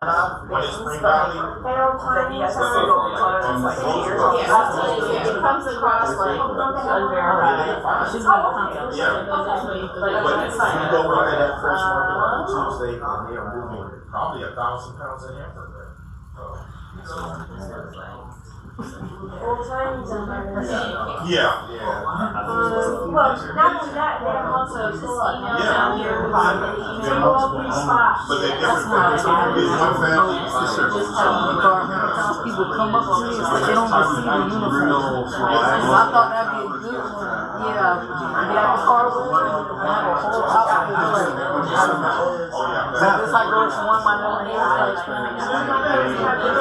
When it's Spring Valley, Yes, it comes across like unverified. yeah. But when you go over to that fresh market on Tuesday, and they are moving probably 1,000 pounds of hamburger. Yeah. Well, not only that, they have also casino down here in the bottom of the email, open spots. But they're different. One family. People come up to me and say they don't see the uniform. I thought that'd be a good one. Yeah, get a car with them and have a whole outfit like this. I go to one of my little hairstyles.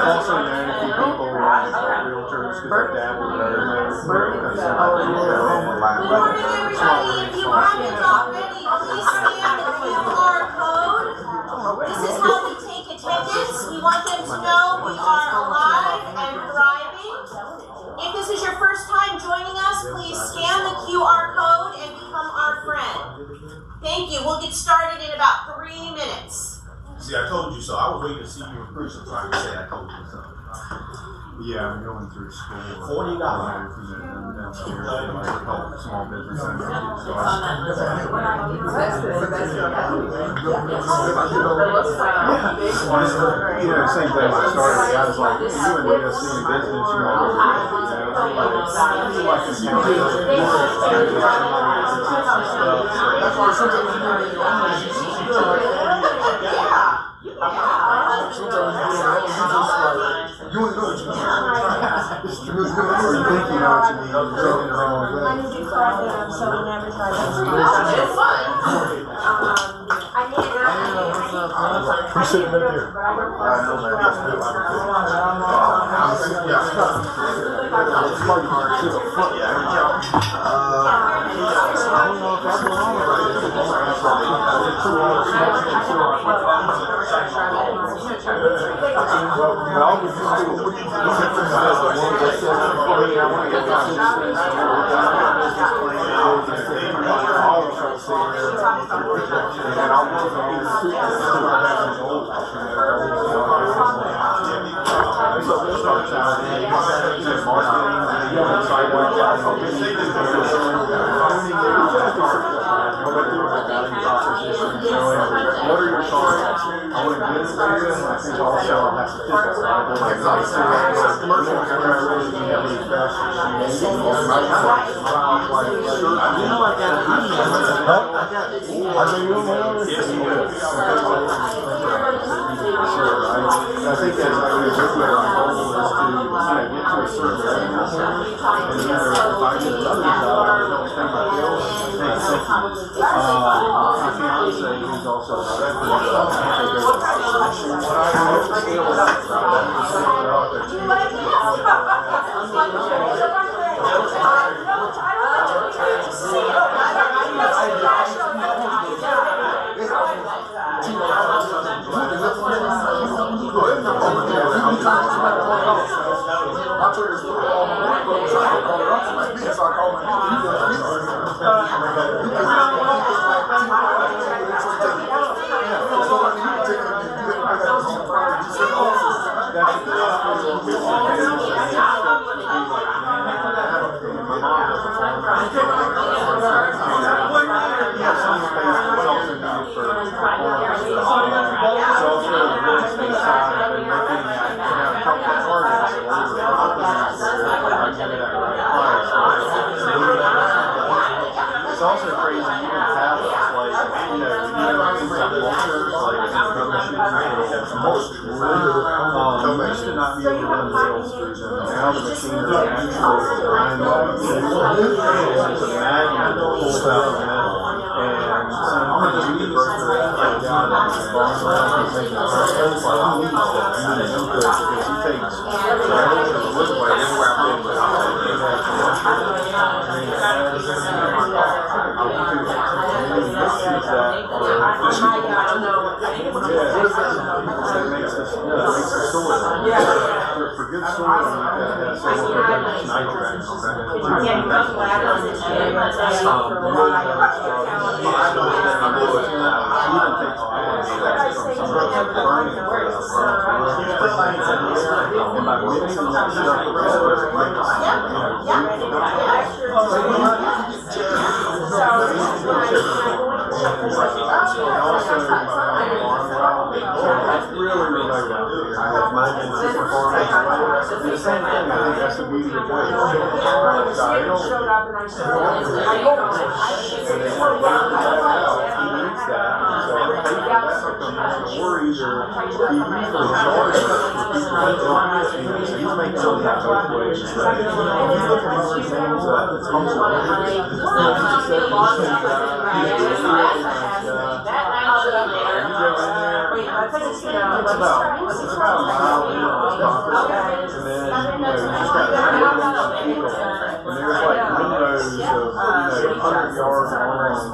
Also, there are people realtors because their dad was there. Good morning, everybody. If you haven't already, please scan the QR code. This is how we take attendance. We want them to know we are alive and thriving. If this is your first time joining us, please scan the QR code and become our friend. Thank you. We'll get started in about 3 minutes. See, I told you so. I was waiting to see you in person so I could say I told you so. Yeah, I'm going through school. $40. Small business owners. Same thing when I started. I was like, you and me are seeing business, you know, Who's sitting right there? What are your thoughts? I want to get into this, and I think also I'll have to think about I think that's like our goal is to get to a certain level and either find another job or pay my bills. My fiance, who's also a It's also crazy, you can have like, things like mulchers, like used to not be able to run nails through them. Now the machines are actually grind them. It's a magnet that pulls out the metal. And so you can break that down and bond around and make it work. It's like, who needs that? You need to input because he takes the woodwork and wraps it with for good soil, you have soil that has nitrates.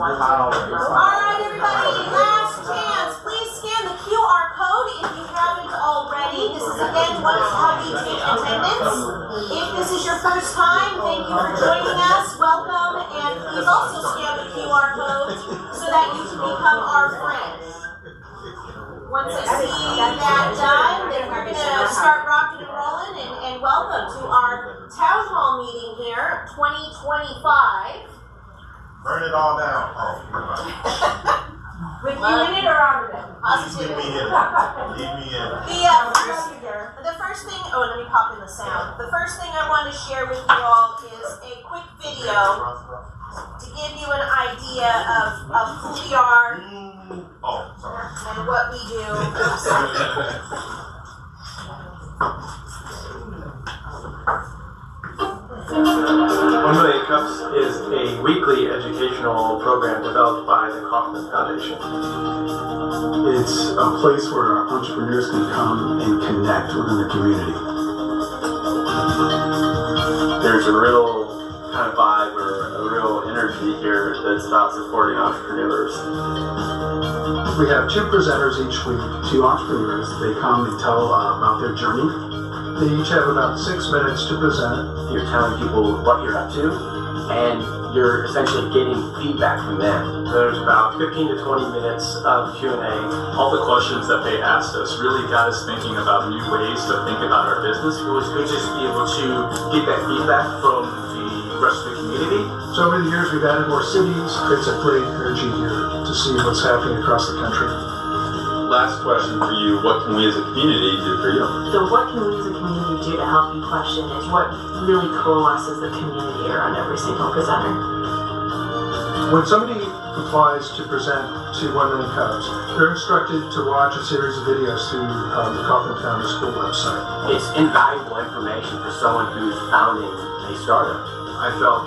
Alright, everybody, last chance. Please scan the QR code if you haven't already. This is again how we take attendance. If this is your first time, thank you for joining us. Welcome, and please also scan the QR code so that you can become our friends. Once I see that done, then we're going to start rocking and rolling, and welcome to our town hall meeting here, 2025. Burn it all down. Oh, With you in it or out of it? Positive. leave me in. Leave me in. The first thing, oh, let me pop in the sound. The first thing I want to share with you all is a quick video to give you an idea of who we are Oh, sorry. and what we do. One Million Cups is a weekly educational program developed by the Kaufman Foundation. It's a place where entrepreneurs can come and connect within the community. There's a real kind of vibe or a real energy here that's about supporting entrepreneurs. We have two presenters each week, two entrepreneurs. They come and tell about their journey. They each have about 6 minutes to present. You're telling people what you're up to, and you're essentially getting feedback from them. There's about 15 to 20 minutes of Q&A. All the questions that they asked us really got us thinking about new ways to think about our business. It was good just to be able to get that feedback from the rest of the community. So over the years, we've added more cities. It's a great energy here to see what's happening across the country. Last question for you, what can we as a community do for you? So what can we as a community do to help you question is what really coalesces the community around every single presenter. When somebody applies to present to 1 Million Cups, they're instructed to watch a series of videos through the Kaufman Foundry School website. It's invaluable information for someone who's founding a startup. I felt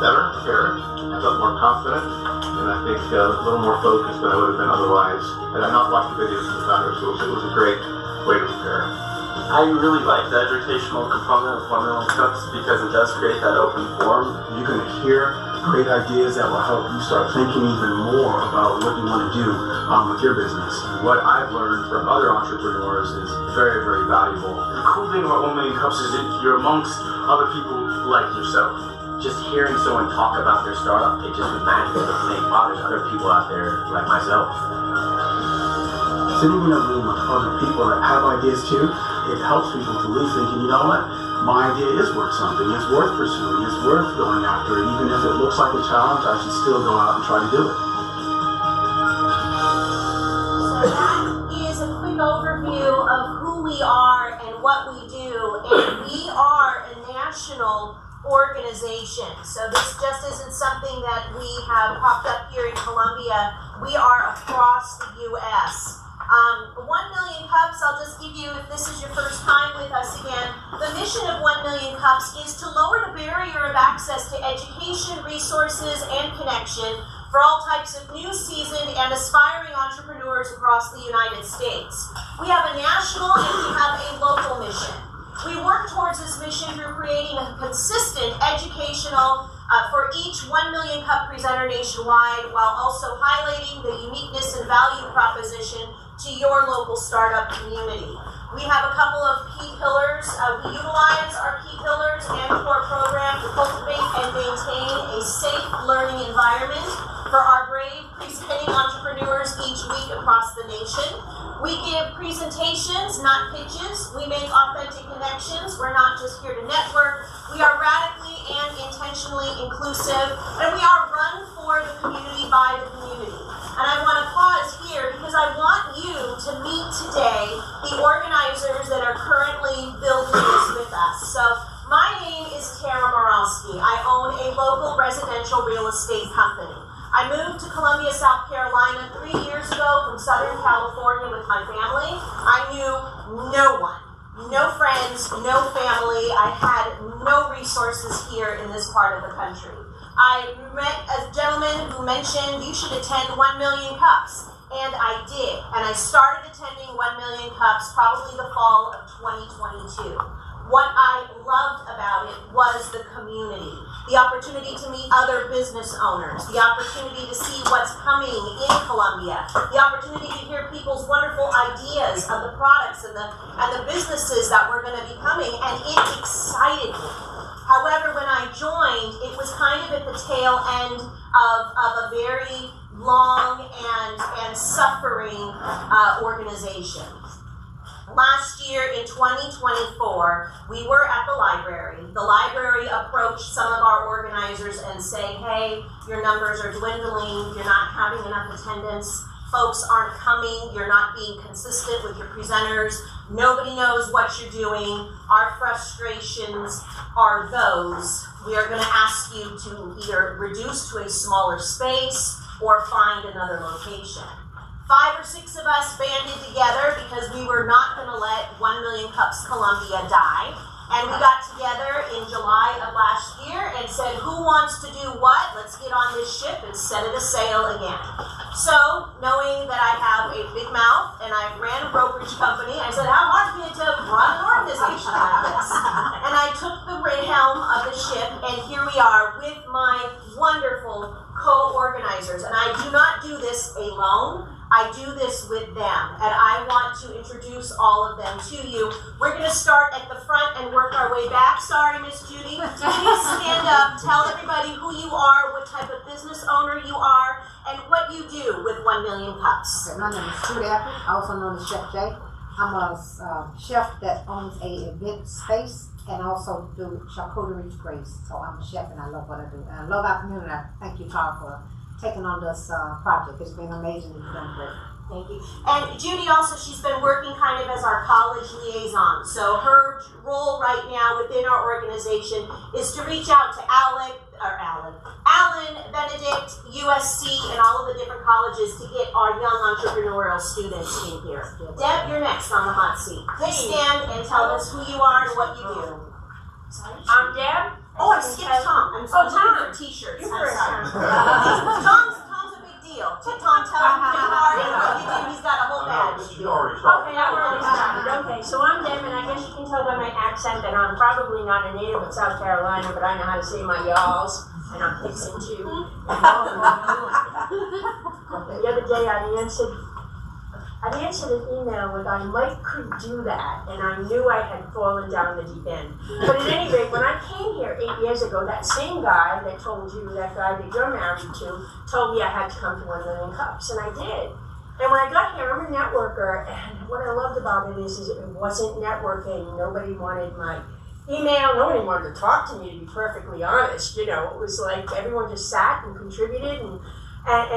better, prepared. I felt more confident, and I think a little more focused than I would have been otherwise. Had I not watched the videos from the Foundry Schools, it was a great way to prepare. I really like the educational component of 1 Million Cups because it does create that open forum. You're going to hear great ideas that will help you start thinking even more about what you want to do with your business. What I've learned from other entrepreneurs is very, very valuable. The cool thing about 1 Million Cups is that you're amongst other people like yourself. Just hearing someone talk about their startup, it just reminds me of think, wow, there's other people out there like myself. Sitting in a room with other people that have ideas too, it helps people to leave thinking, you know what, my idea is worth something, it's worth pursuing, it's worth going after it. Even if it looks like a challenge, I should still go out and try to do it. So that is a quick overview of who we are and what we do. And we are a national organization. So this just isn't something that we have popped up here in Columbia. We are across the U.S. 1 Million Cups, I'll just give you, if this is your first time with us again, the mission of 1 Million Cups is to lower the barrier of access to education, resources, and connection for all types of new, seasoned, and aspiring entrepreneurs across the United States. We have a national and we have a local mission. We work towards this mission through creating a consistent educational for each 1 Million Cup presenter nationwide, while also highlighting the uniqueness and value proposition to your local startup community. We have a couple of key pillars. We utilize our key pillars and core program to cultivate and maintain a safe learning environment for our brave, presenting entrepreneurs each week across the nation. We give presentations, not pitches. We make authentic connections. We're not just here to network. We are radically and intentionally inclusive, and we are run for the community by the community. And I want to pause here because I want you to meet today the organizers that are currently building this with us. So my name is Morawski. I own a local residential real estate company. I moved to Columbia, South Carolina 3 years ago from Southern California with my family. I knew no one, no friends, no family. I had no resources here in this part of the country. I met a gentleman who mentioned you should attend 1 Million Cups, and I did. And I started attending 1 Million Cups probably the fall of 2022. What I loved about it was the community, the opportunity to meet other business owners, the opportunity to see what's coming in Columbia, the opportunity to hear people's wonderful ideas of the products and the businesses that were going to be coming, and it excited me. However, when I joined, it was kind of at the tail end of a very long and suffering organization. Last year in 2024, we were at the library. The library approached some of our organizers and say, hey, your numbers are dwindling, you're not having enough attendance, folks aren't coming, you're not being consistent with your presenters, nobody knows what you're doing, our frustrations are those. We are going to ask you to either reduce to a smaller space or find another location. 5 or 6 of us banded together because we were not going to let 1 Million Cups Columbia die. And we got together in July of last year and said, who wants to do what? Let's get on this ship and set it a sail again. So, knowing that I have a big mouth and I ran a brokerage company, I said, how hard is it to run an organization like this? And I took the helm of the ship, and here we are with my wonderful co-organizers. And I do not do this alone. I do this with them, and I want to introduce all of them to you. We're going to start at the front and work our way back. Sorry, Miss Judy. Please stand up, tell everybody who you are, what type of business owner you are, and what you do with 1 Million Cups. Okay, my name is Judy Apple, also known as Chef Jay. I'm a chef that owns a event space and also do charcuterie trays. So I'm a chef and I love what I do. And I love our community. I thank you, Tara, for taking on this project. It's been amazing. You've done great. Thank you. And Judy also, she's been working kind of as our college liaison. So her role right now within our organization is to reach out to Allen, Benedict, USC, and all of the different colleges to get our young entrepreneurial students in here. Deb, you're next on the hot seat. Please stand and tell us who you are and what you do. I'm Deb. Oh, I skipped Tom. I'm sorry. Tom. For t-shirts. You're I'm first. sorry. Tom's a big deal. Tom, tell him who you are and what you do. He's got a whole badge. Okay, I've already started. Okay, so I'm Deb, and I guess you can tell by my accent that I'm probably not a native of South Carolina, but I know how to say my y'alls, and I'm fixing to. The other day I answered an email with I might could do that, and I knew I had fallen down the deep end. But at any rate, when I came here 8 years ago, that same guy that told you, that guy that you're married to, told me I had to come to 1 Million Cups, and I did. And when I got here, I'm a networker, and what I loved about it is it wasn't networking. Nobody wanted my email, nobody wanted to talk to me, to be perfectly honest. You know, it was like everyone just sat and contributed, and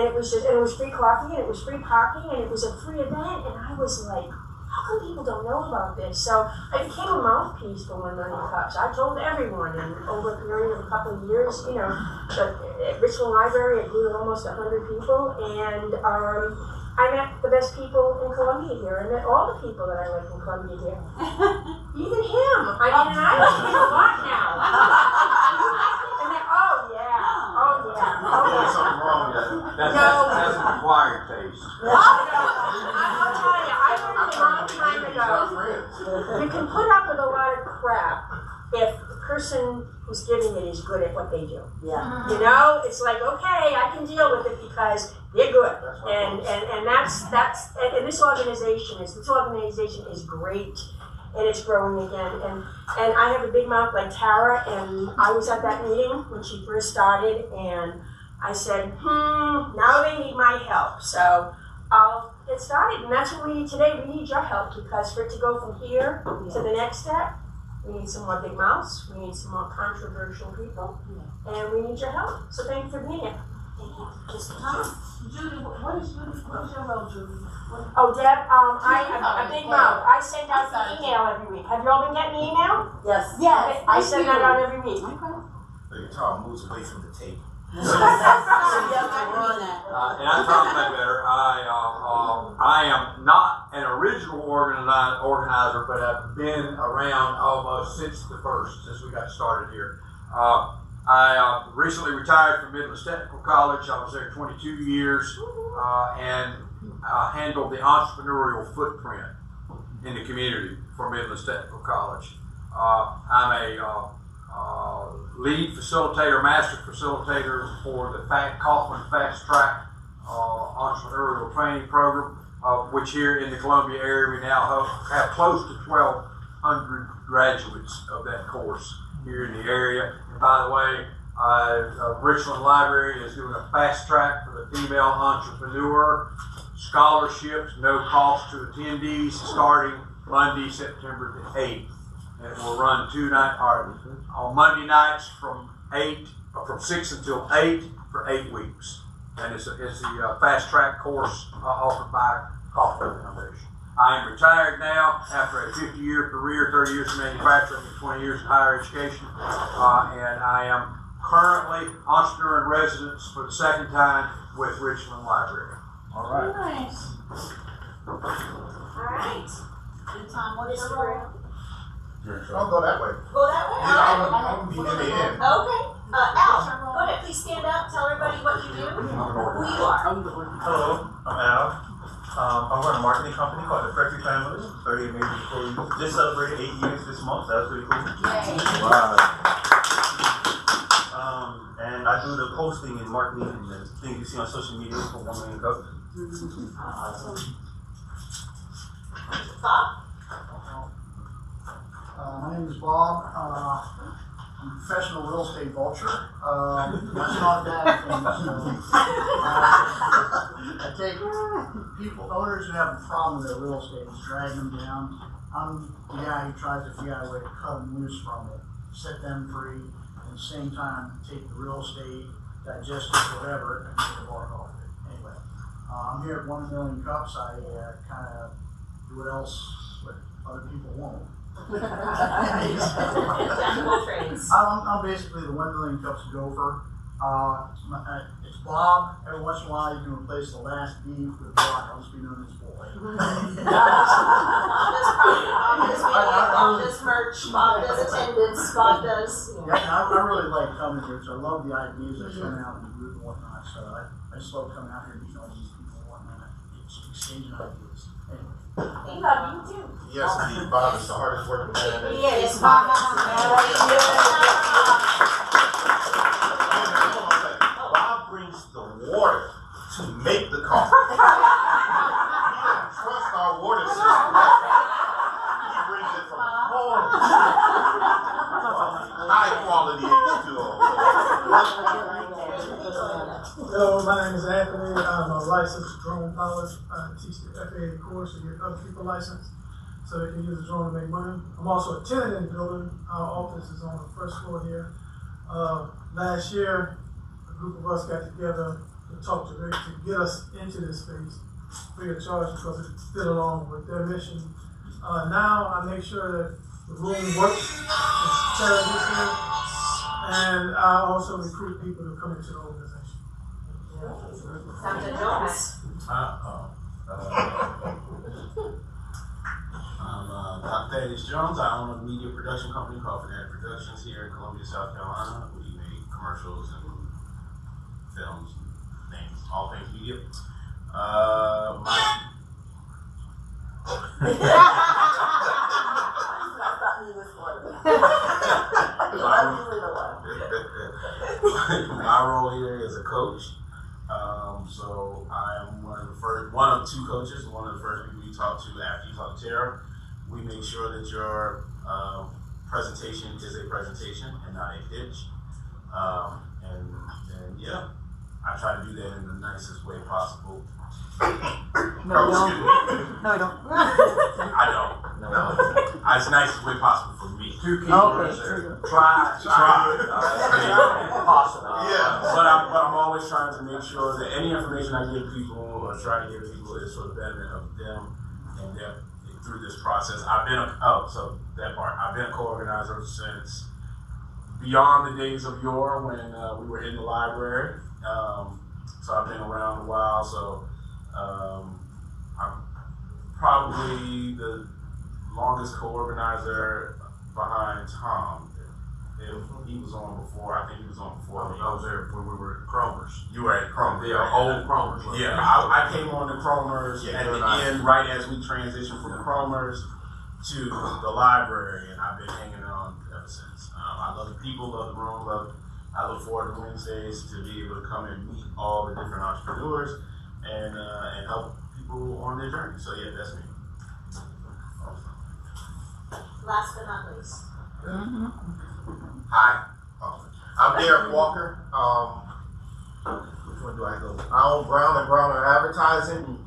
it was free coffee, and it was free parking, and it was a free event, and I was like, how come people don't know about this? So I became a mouthpiece for 1 Million Cups. I told everyone, and over a period of a couple of years, you know, at Richmond Library, it grew to almost 100 people, and I met the best people in Columbia here. I met all the people that I like in Columbia here. Even him. I like him a lot now. And then, oh yeah. There's something wrong with that. That's an acquired taste. I'll tell you, I learned a long time ago, you can put up with a lot of crap if the person who's giving it is good at what they do. Yeah. You know, it's like, okay, I can deal with it because they're good. And this organization is great. And it's growing again. And I have a big mouth like Tara, and I was at that meeting when she first started, and I said, now they need my help. So I'll get started, and that's what we need today. We need your help, because for it to go from here to the next step, we need some more big mouths, we need some more controversial people, and we need your help. So thank you for being here. Judy, what is your role, Judy? Oh, Deb, I have a big mouth. I send out the email every week. Have you all been getting the email? Yes. Okay, I send that out every week. The guitar moves away from the tape. And I'm Tom Mayweather. I am not an original organizer, but I've been around almost since we got started here. I recently retired from Midlands Technical College. I was there 22 years and handled the entrepreneurial footprint in the community for Midlands Technical College. I'm a lead facilitator, master facilitator for the Kaufman Fast Track entrepreneurial training program, which here in the Columbia area we now have close to 1,200 graduates of that course here in the area. And by the way, Richland Library is doing a fast track for the female entrepreneur scholarships, no cost to attendees, starting Monday, September the 8th. And it will run on Monday nights from 6 until 8 for 8 weeks. And it's the fast track course offered by Kaufman Foundation. I am retired now after a 50-year career, 30 years in manufacturing and 20 years in higher education. And I am currently entrepreneur in residence for the second time with Richland Library. All right. nice. All right. Good time. What is the role? I'll go that way. Go that way. Yeah, I'm gonna be in the end. Okay. Al, go ahead. Please stand up. Tell everybody what you do, who you are. Hello, I'm Al. I run a marketing company called the Perfect Family. 30 amazing employees. Just celebrated 8 years this month. That was pretty cool. Wow. And I do the posting and marketing and the things you see on social media for 1 Million Cups. Awesome. My name is Bob. I'm a professional real estate vulture. That's not a bad thing. I take owners who have a problem with their real estate and drag them down. I'm the guy who tries to figure out a way to cut them loose from it, set them free, and at the same time take the real estate, digest it, whatever, and make a bark off it. Anyway, I'm here at 1 Million Cups. I kind of do what other people won't. I'm basically the 1 Million Cups gopher. It's Bob. Every once in a while you can replace the last B with Bob. I'll just be known as Boy. Bob does merch, Bob does attendance, Bob does. Yeah, I really like coming here, so I love the ideas that come out in the group and whatnot. So I just love coming out here and meeting all these people and whatnot. It's exchanging ideas. Anyway. We love you too. Yes, indeed, Bob is the hardest working man. He is, Bob. Bob brings the water to make the coffee. He doesn't trust our water system. He brings it from home. High quality H2O. Hello, my name is Anthony. I'm a licensed drone pilot. I teach the FAA course to get other people licensed so they can use the drone to make money. I'm also a tenant in the building. Our office is on the first floor here. Last year, a group of us got together to talk to get us into this space free of charge because it fit along with their mission. Now I make sure that the room works, it's terrible here, and I also recruit people to come into the organization. Dr. Jones. I'm Dr. Thaddeus Jones. I own a media production company called Fanatic Productions here in Columbia, South Carolina. We make commercials and films and things, all things media. My role here is a coach. So I am one of two coaches, one of the first people you talk to after you talk to Tara. We make sure that your presentation is a presentation and not a pitch. And yeah, I try to do that in the nicest way possible. No, you don't. No, you don't. I don't. No. As nice as way possible for me. Two keywords there. Try. Possible. Yeah. But I'm always trying to make sure that any information I give people or try to give people is for the betterment of them and them through this process. I've been a co-organizer since beyond the days of yore when we were in the library. So I've been around a while. So I'm probably the longest co-organizer behind Tom. He was on before. I think he was on before me. I was there when we were at Cromers. You were at Cromers. The old Cromers. Yeah, I came on to Cromers at the end, right as we transitioned from Cromers to the library, and I've been hanging on ever since. I love the people, love the room, I look forward to Wednesdays to be able to come and meet all the different entrepreneurs and help people on their journey. So yeah, that's me. Last but not least. Hi, I'm Derek Walker. Which one do I go? I own Brown and Brown Advertising.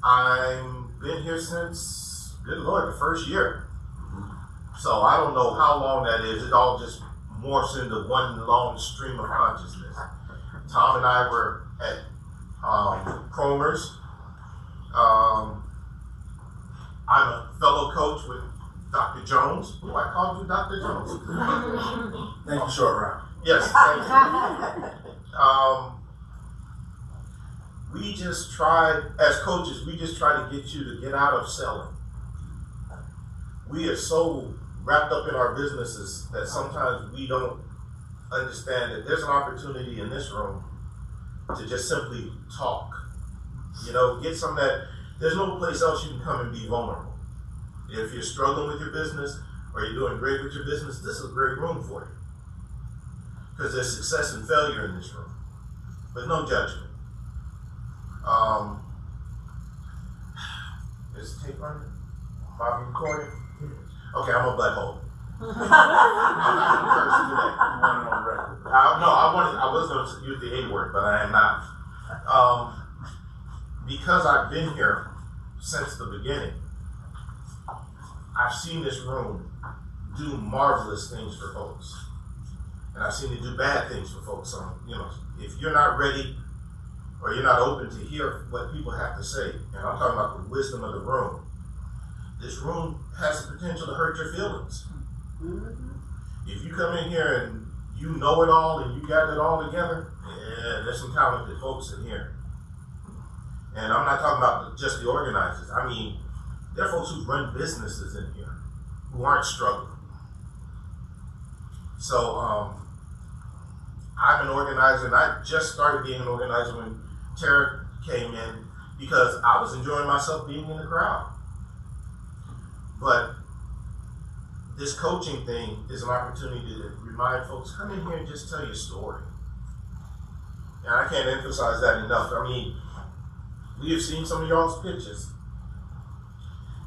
I've been here since, good Lord, the first year. So I don't know how long that is. It all just morphs into one long stream of consciousness. Tom and I were at Cromers. I'm a fellow coach with Dr. Jones. What do I call you, Dr. Jones? Thank you, Short Round. Yes, thank you. We just try, as coaches, we just try to get you to get out of selling. We are so wrapped up in our businesses that sometimes we don't understand that there's an opportunity in this room to just simply talk. You know, get some of that. There's no place else you can come and be vulnerable. If you're struggling with your business or you're doing great with your business, this is a great room for you. Because there's success and failure in this room, but no judgment. Is the tape running? Bobby recording? Okay, I'm a butthole. I'm not going to curse today. You want it on record? I was going to use the A word, but I am not. Because I've been here since the beginning, I've seen this room do marvelous things for folks. And I've seen it do bad things for folks. So, you know, if you're not ready or you're not open to hear what people have to say, and I'm talking about the wisdom of the room, this room has the potential to hurt your feelings. If you come in here and you know it all and you got it all together, yeah, there's some talented folks in here. And I'm not talking about just the organizers. I mean, there are folks who run businesses in here who aren't struggling. So I'm an organizer, and I just started being an organizer when Tara came in because I was enjoying myself being in the crowd. But this coaching thing is an opportunity to remind folks, come in here and just tell your story. And I can't emphasize that enough. I mean, we have seen some of y'all's pictures.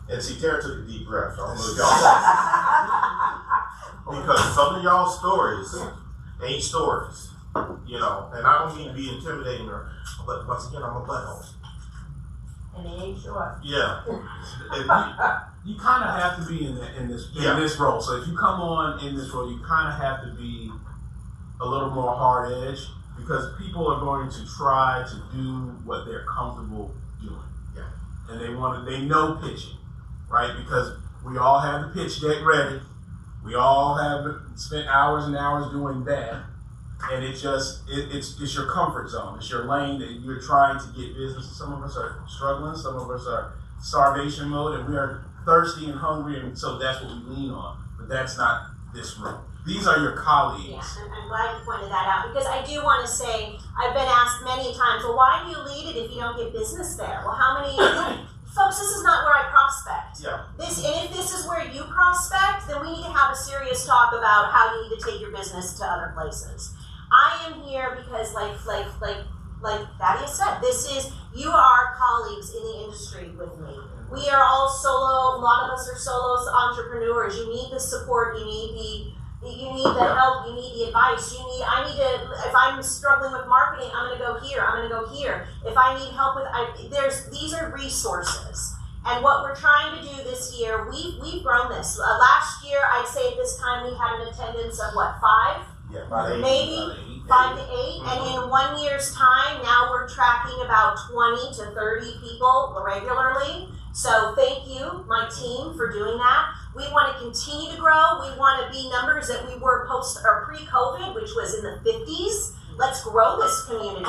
And see, Tara took a deep breath. I don't know if y'all because some of y'all's stories ain't stories, you know. And I don't mean to be intimidating but once again, I'm a butthole. And they ain't sure. Yeah. You kind of have to be in this role. So if you come on in this role, you kind of have to be a little more hard edge because people are going to try to do what they're comfortable doing. Yeah. And they know pitching, right? Because we all have the pitch deck ready. We all have spent hours and hours doing that. And it's your comfort zone. It's your lane that you're trying to get business. Some of us are struggling. Some of us are starvation mode, and we are thirsty and hungry, and so that's what we lean on. But that's not this room. These are your colleagues. Yeah, I'm glad you pointed that out because I do want to say, I've been asked many times, well, why do you lead it if you don't get business there? Well, how many, folks, this is not where I prospect. Yeah. And if this is where you prospect, then we need to have a serious talk about how you need to take your business to other places. I am here because like Thaddeus said, you are colleagues in the industry with me. We are all solo, a lot of us are solo entrepreneurs. You need the support, you need You need the help, you need the advice, I need to, if I'm struggling with marketing, I'm gonna go here, I'm gonna go here. If I need help with, these are resources. And what we're trying to do this year, we've grown this. Last year, I'd say at this time, we had an attendance of what, 5? Yeah, about 8. Maybe 5 to 8. And in 1 year's time, now we're tracking about 20 to 30 people regularly. So thank you, my team, for doing that. We want to continue to grow. We want to be numbers that we were pre-COVID, which was in the 50s. Let's grow this community.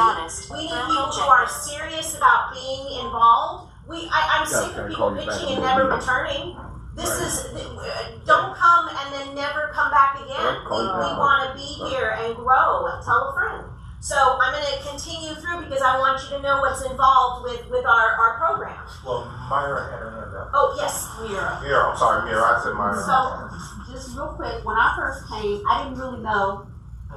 We need people who are serious about being involved. I'm sick of people pitching and never returning. This is, don't come and then never come back again. We want to be here and grow. Tell a friend. So I'm going to continue through because I want you to know what's involved with our program. Well, Myra had her hand up. Oh, yes, Myra. Myra, I'm sorry, Myra, I said Myra. So, just real quick, when I first came, I didn't really know,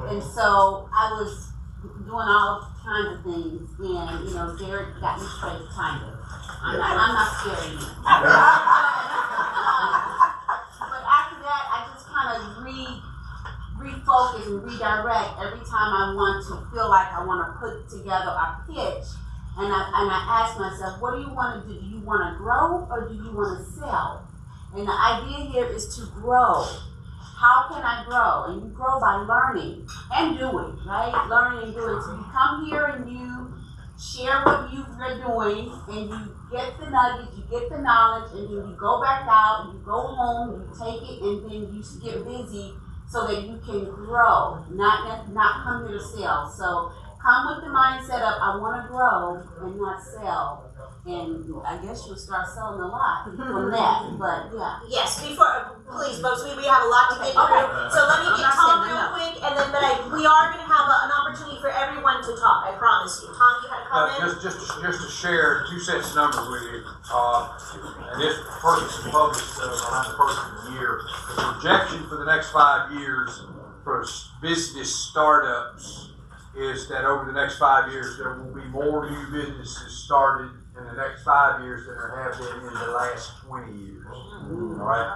and so I was doing all kinds of things, and, Derek got me straight, kind of. I'm not scared of you. But after that, I just kind of refocus and redirect every time I want to feel like I want to put together a pitch, and I ask myself, what do you want to do? Do you want to grow or do you want to sell? And the idea here is to grow. How can I grow? And you grow by learning and doing, right? Learning and doing. So you come here and you share what you're doing, and you get the nuggets, you get the knowledge, and then you go back out, you go home, you take it, and then you get busy so that you can grow, not come here to sell. So come with the mindset of I want to grow and not sell. And I guess you'll start selling a lot from that, but yeah. Yes, please, folks, we have a lot to get through. So let me get Tom real quick, and then, we are going to have an opportunity for everyone to talk, I promise you. Tom, you had a comment? Just to share 2 sets of numbers with you, and this Ferguson published around the first of the year. The projection for the next 5 years for business startups is that over the next 5 years, there will be more new businesses started in the next 5 years than there have been in the last 20 years. All right?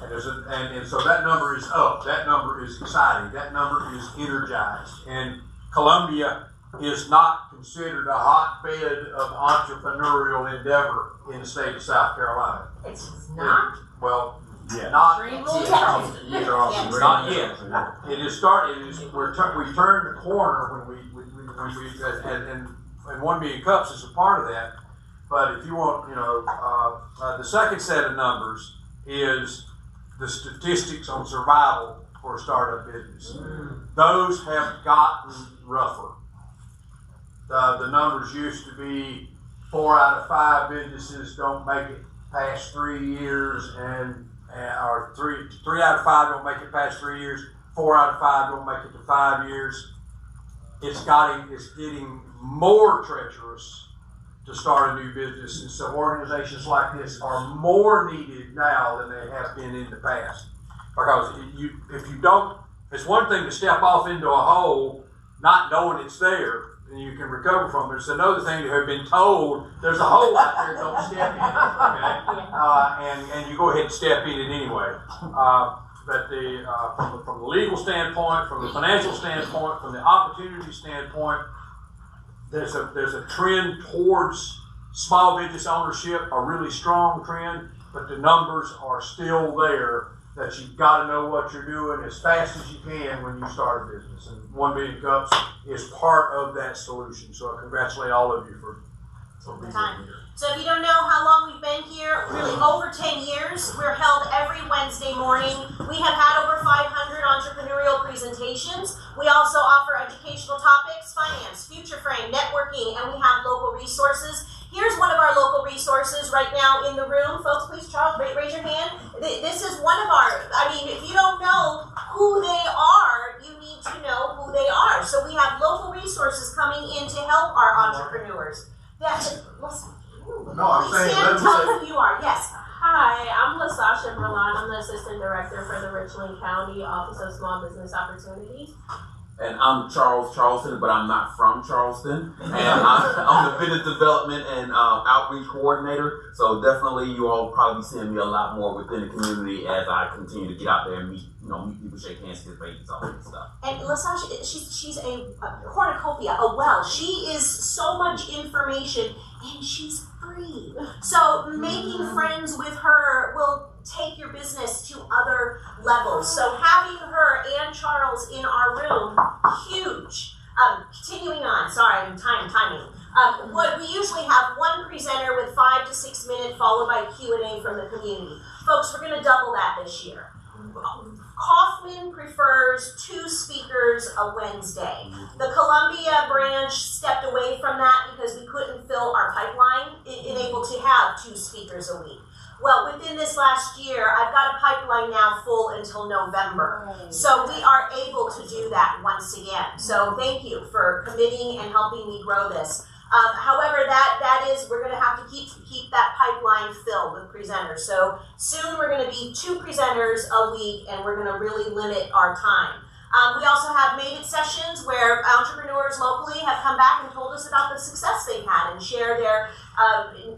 And so that number is up. That number is exciting. That number is energized. And Columbia is not considered a hotbed of entrepreneurial endeavor in the state of South Carolina. It's not? Well, yeah. Not yet. Not yet. It is starting. We turned the corner when and 1 million cups is a part of that. But if you want, the second set of numbers is the statistics on survival for a startup business. Those have gotten rougher. The numbers used to be 4 out of 5 businesses don't make it past 3 years, or 3 out of 5 don't make it past 3 years. 4 out of 5 don't make it to 5 years. It's getting more treacherous to start a new business, and so organizations like this are more needed now than they have been in the past. Because if you don't, it's one thing to step off into a hole not knowing it's there and you can recover from it. It's another thing to have been told there's a hole out there, don't step in it, okay? And you go ahead and step in it anyway. But from the legal standpoint, from the financial standpoint, from the opportunity standpoint, there's a trend towards small business ownership, a really strong trend, but the numbers are still there that you've got to know what you're doing as fast as you can when you start a business. And 1 million cups is part of that solution. So I congratulate all of you for being here. So if you don't know how long we've been here, really over 10 years. We're held every Wednesday morning. We have had over 500 entrepreneurial presentations. We also offer educational topics, finance, future frame, networking, and we have local resources. Here's one of our local resources right now in the room. Folks, please, Charles, raise your hand. This is one of our, if you don't know who they are, you need to know who they are. So we have local resources coming in to help our entrepreneurs. Listen. No, I'm saying, Stand, tell who you are. Yes. Hi, I'm LaSasha Merlon. I'm the Assistant Director for the Richland County Office of Small Business Opportunities. And I'm Charleston, but I'm not from Charleston. And I'm the business development and outreach coordinator. So definitely you all will probably be seeing me a lot more within the community as I continue to get out there and meet people, shake hands, kiss babies, all that stuff. And LaSasha, she's a cornucopia, a well. She is so much information, and she's free. So making friends with her will take your business to other levels. So having her and Charles in our room, huge. Continuing on, sorry, I'm timing. What we usually have one presenter with 5 to 6 minutes, followed by Q&A from the community. Folks, we're going to double that this year. Kaufman prefers 2 speakers a Wednesday. The Columbia branch stepped away from that because we couldn't fill our pipeline and able to have 2 speakers a week. Well, within this last year, I've got a pipeline now full until November. So we are able to do that once again. So thank you for committing and helping me grow this. However, that is, we're going to have to keep that pipeline filled with presenters. So soon we're going to be 2 presenters a week, and we're going to really limit our time. We also have Made It sessions where entrepreneurs locally have come back and told us about the success they've had and share their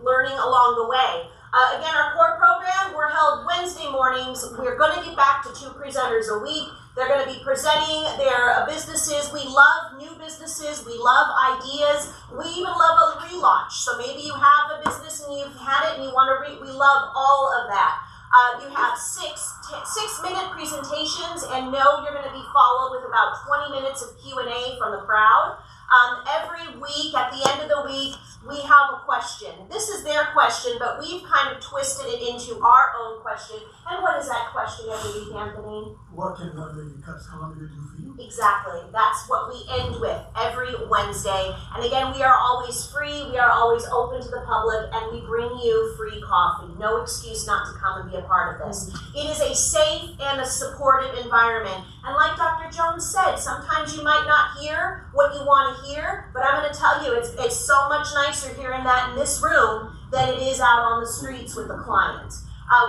learning along the way. Again, our core program, we're held Wednesday mornings. We're going to get back to 2 presenters a week. They're going to be presenting their businesses. We love new businesses. We love ideas. We even love a relaunch. So maybe you have a business and you've had it and you want to we love all of that. You have 6-minute presentations, and know you're going to be followed with about 20 minutes of Q&A from the crowd. Every week, at the end of the week, we have a question. This is their question, but we've kind of twisted it into our own question. And what is that question every week, Anthony? What can Columbia do for you? Exactly. That's what we end with every Wednesday. And again, we are always free. We are always open to the public, and we bring you free coffee. No excuse not to come and be a part of this. It is a safe and a supportive environment. And like Dr. Jones said, sometimes you might not hear what you want to hear, but I'm going to tell you, it's so much nicer hearing that in this room than it is out on the streets with the client.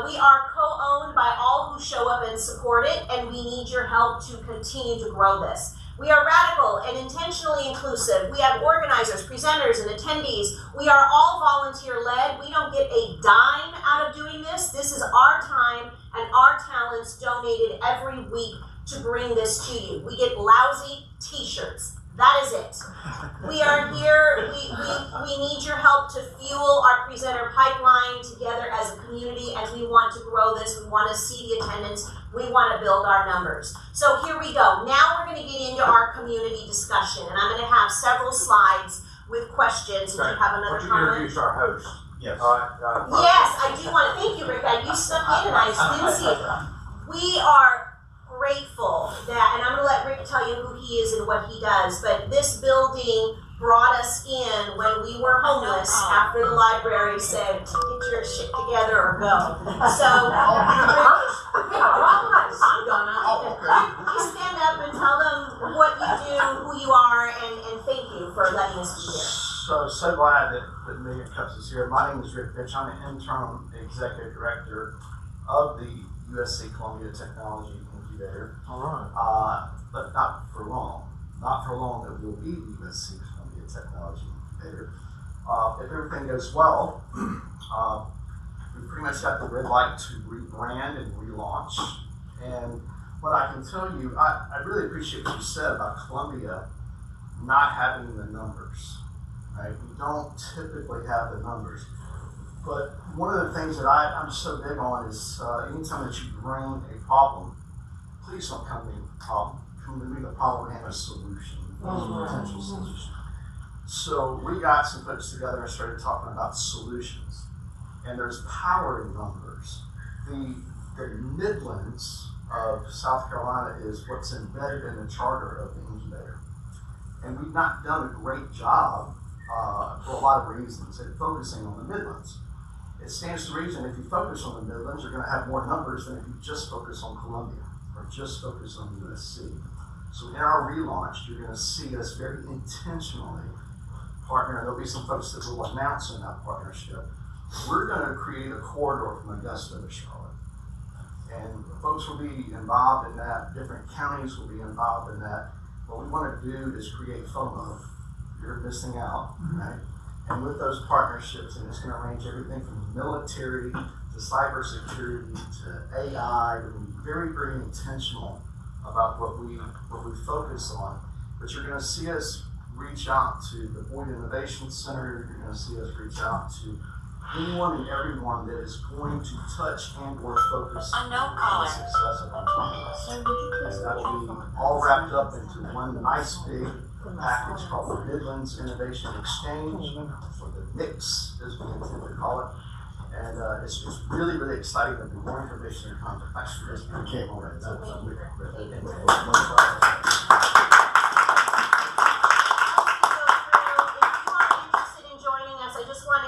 We are co-owned by all who show up and support it, and we need your help to continue to grow this. We are radical and intentionally inclusive. We have organizers, presenters, and attendees. We are all volunteer-led. We don't get a dime out of doing this. This is our time and our talents donated every week to bring this to you. We get lousy t-shirts. That is it. We are here. We need your help to fuel our presenter pipeline together as a community, and we want to grow this. We want to see the attendance. We want to build our numbers. So here we go. Now we're going to get into our community discussion, and I'm going to have several slides with questions. If you have another comment. Introduce our host. Yes. Yes, I do want to thank you, Rick. You snuck in and I didn't see it. We are grateful that, and I'm going to let Rick tell you who he is and what he does, but this building brought us in when we were homeless after the library said, get your shit together or go. So, please stand up and tell them what you do, who you are, and thank you for letting us be here. So glad that Million Cups is here. My name is Rick Fitch. I'm the interim executive director of the USC Columbia Technology Incubator. All right. But not for long. Not for long that we'll be the USC Columbia Technology Incubator. If everything goes well, we've pretty much got the red light to rebrand and relaunch. And what I can tell you, I really appreciate what you said about Columbia not having the numbers. Right? We don't typically have the numbers. But one of the things that I'm so big on is anytime that you bring a problem, please don't come to me with a problem. Come to me with a problem and a solution, a potential solution. So we got some folks together and started talking about solutions. And there's power in numbers. The Midlands of South Carolina is what's embedded in the charter of the incubator. And we've not done a great job for a lot of reasons at focusing on the Midlands. It stands to reason if you focus on the Midlands, you're going to have more numbers than if you just focus on Columbia or just focus on USC. So in our relaunch, you're going to see us very intentionally partner, and there'll be some folks that will announce in that partnership. We're going to create a corridor from Augusta to Charlotte. And folks will be involved in that, different counties will be involved in that. what we want to do is create FOMO. You're missing out, right? And with those partnerships, and it's going to range everything from military to cybersecurity to AI. We're going to be very, very intentional about what we focus on. But you're going to see us reach out to the Boyd Innovation Center. You're going to see us reach out to anyone and everyone that is going to touch and or focus on the success of our campus. And that will be all wrapped up into one nice big package called the Midlands Innovation Exchange, or the MIX as we intend to call it. And it's really, really exciting. There'll be more information in contact. Thanks for this. Okay, all right.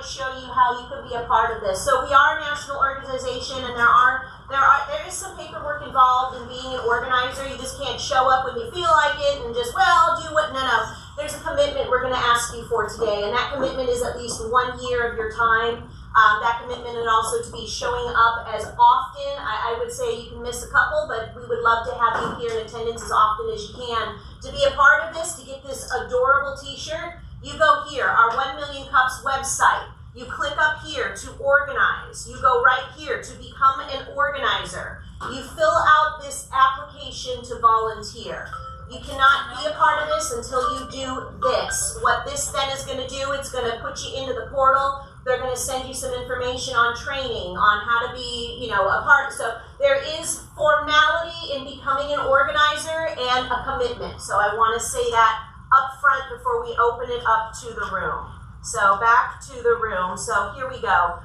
Show you how you can be a part of this. So we are a national organization, and there is some paperwork involved in being an organizer. You just can't show up when you feel like it and just, well, I'll do what, no. There's a commitment we're going to ask you for today, and that commitment is at least 1 year of your time. That commitment and also to be showing up as often. I would say you can miss a couple, but we would love to have you here in attendance as often as you can. To be a part of this, to get this adorable t-shirt, you go here, our 1 Million Cups website. You click up here to organize. You go right here to become an organizer. You fill out this application to volunteer. You cannot be a part of this until you do this. What this then is going to do, it's going to put you into the portal. They're going to send you some information on training, on how to be, a part. So there is formality in becoming an organizer and a commitment. So I want to say that up front before we open it up to the room. So back to the room. So here we go.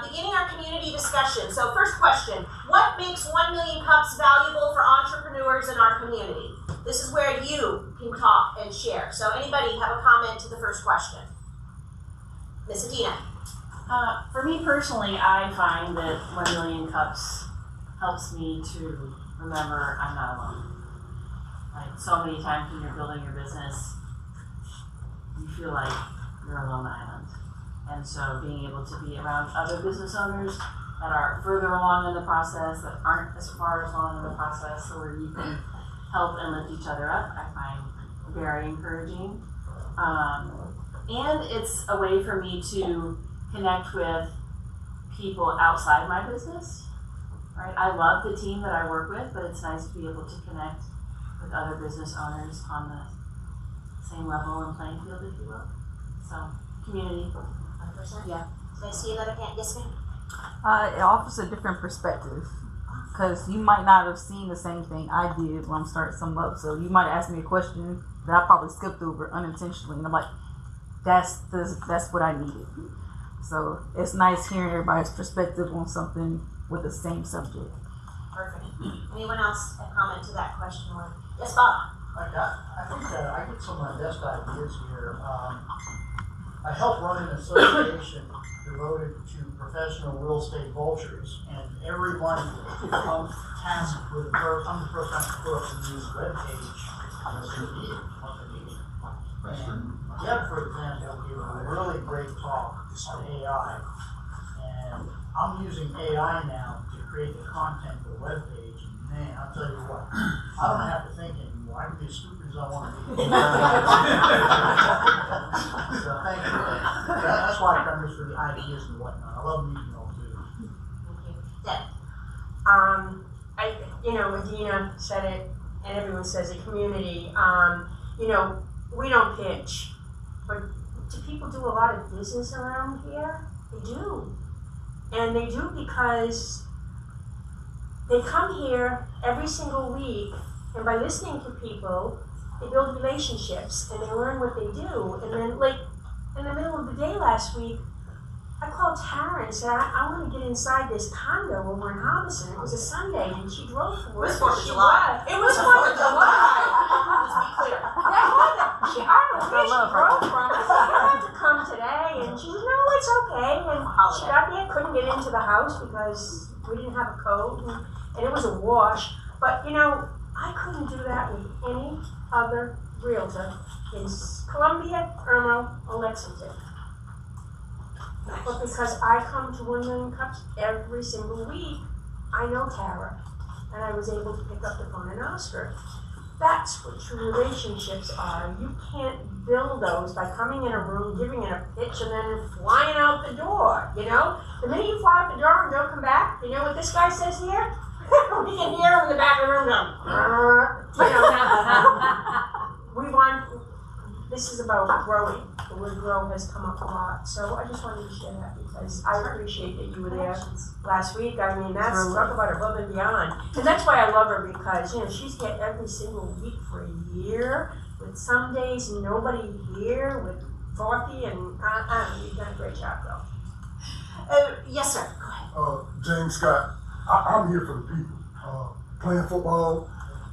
Beginning our community discussion. So first question, what makes 1 Million Cups valuable for entrepreneurs in our community? This is where you can talk and share. So anybody have a comment to the first question? Ms. Adina. For me personally, I find that 1 Million Cups helps me to remember I'm not alone. Like so many times when you're building your business, you feel like you're a lone island. And so being able to be around other business owners that are further along in the process, that aren't as far along in the process, so where you can help and lift each other up, I find very encouraging. And it's a way for me to connect with people outside my business, right? I love the team that I work with, but it's nice to be able to connect with other business owners on the same level and playing field, if you will. So, community. 100%. Yeah. So I see another hand. Yes, ma'am. It offers a different perspective, because you might not have seen the same thing I did when I'm starting something up. So you might ask me a question that I probably skipped over unintentionally, and I'm like, that's what I needed. So it's nice hearing everybody's perspective on something with the same subject. Perfect. Anyone else have comment to that question? Yes, Bob. I think I get some of my best ideas here. I help run an association devoted to professional real estate vultures, and everyone comes tasked with I'm the first entrepreneur to use web page as they need it, what they need. And Deb, for example, gave a really great talk on AI, and I'm using AI now to create the content for the web page. And man, I'll tell you what, I don't have to think anymore. I can be as stupid as I want to be. So thank you. That's why I come here for the ideas and whatnot. I love meeting you all too. Thank you. Adina said it, and everyone says it, community. We don't pitch, but do people do a lot of business around here? They do. And they do because they come here every single week, and by listening to people, they build relationships and they learn what they do. And then, like, in the middle of the day last week, I called Tara and said, I want to get inside this condo over in Harbison. It was a Sunday, and she drove from work. It was 4th of July. It was 4th of July. Let's be clear. I don't know where she drove from. I said, you have to come today. And she said, no, it's okay. And she got there, couldn't get into the house because we didn't have a code, and it was a wash. But, I couldn't do that with any other realtor in Columbia, Irmo, or Lexington. But because I come to 1 Million Cups every single week, I know Tara, and I was able to pick up the phone and ask her. That's what true relationships are. You can't build those by coming in a room, giving it a pitch, and then flying out the door, you know? The minute you fly out the door and don't come back, you know what this guy says here? We can hear him in the back of the room going, you know. We want, this is about growing. The word grow has come up a lot. So I just wanted to share that because I appreciate that you were there last week. I mean, that's, talk about above and beyond. And that's why I love her because, you know, she's here every single week for a year, with some days nobody here, with Dorothy, and you've done a great job, though. Yes, sir. Go ahead. James Scott. I'm here for the people. Playing football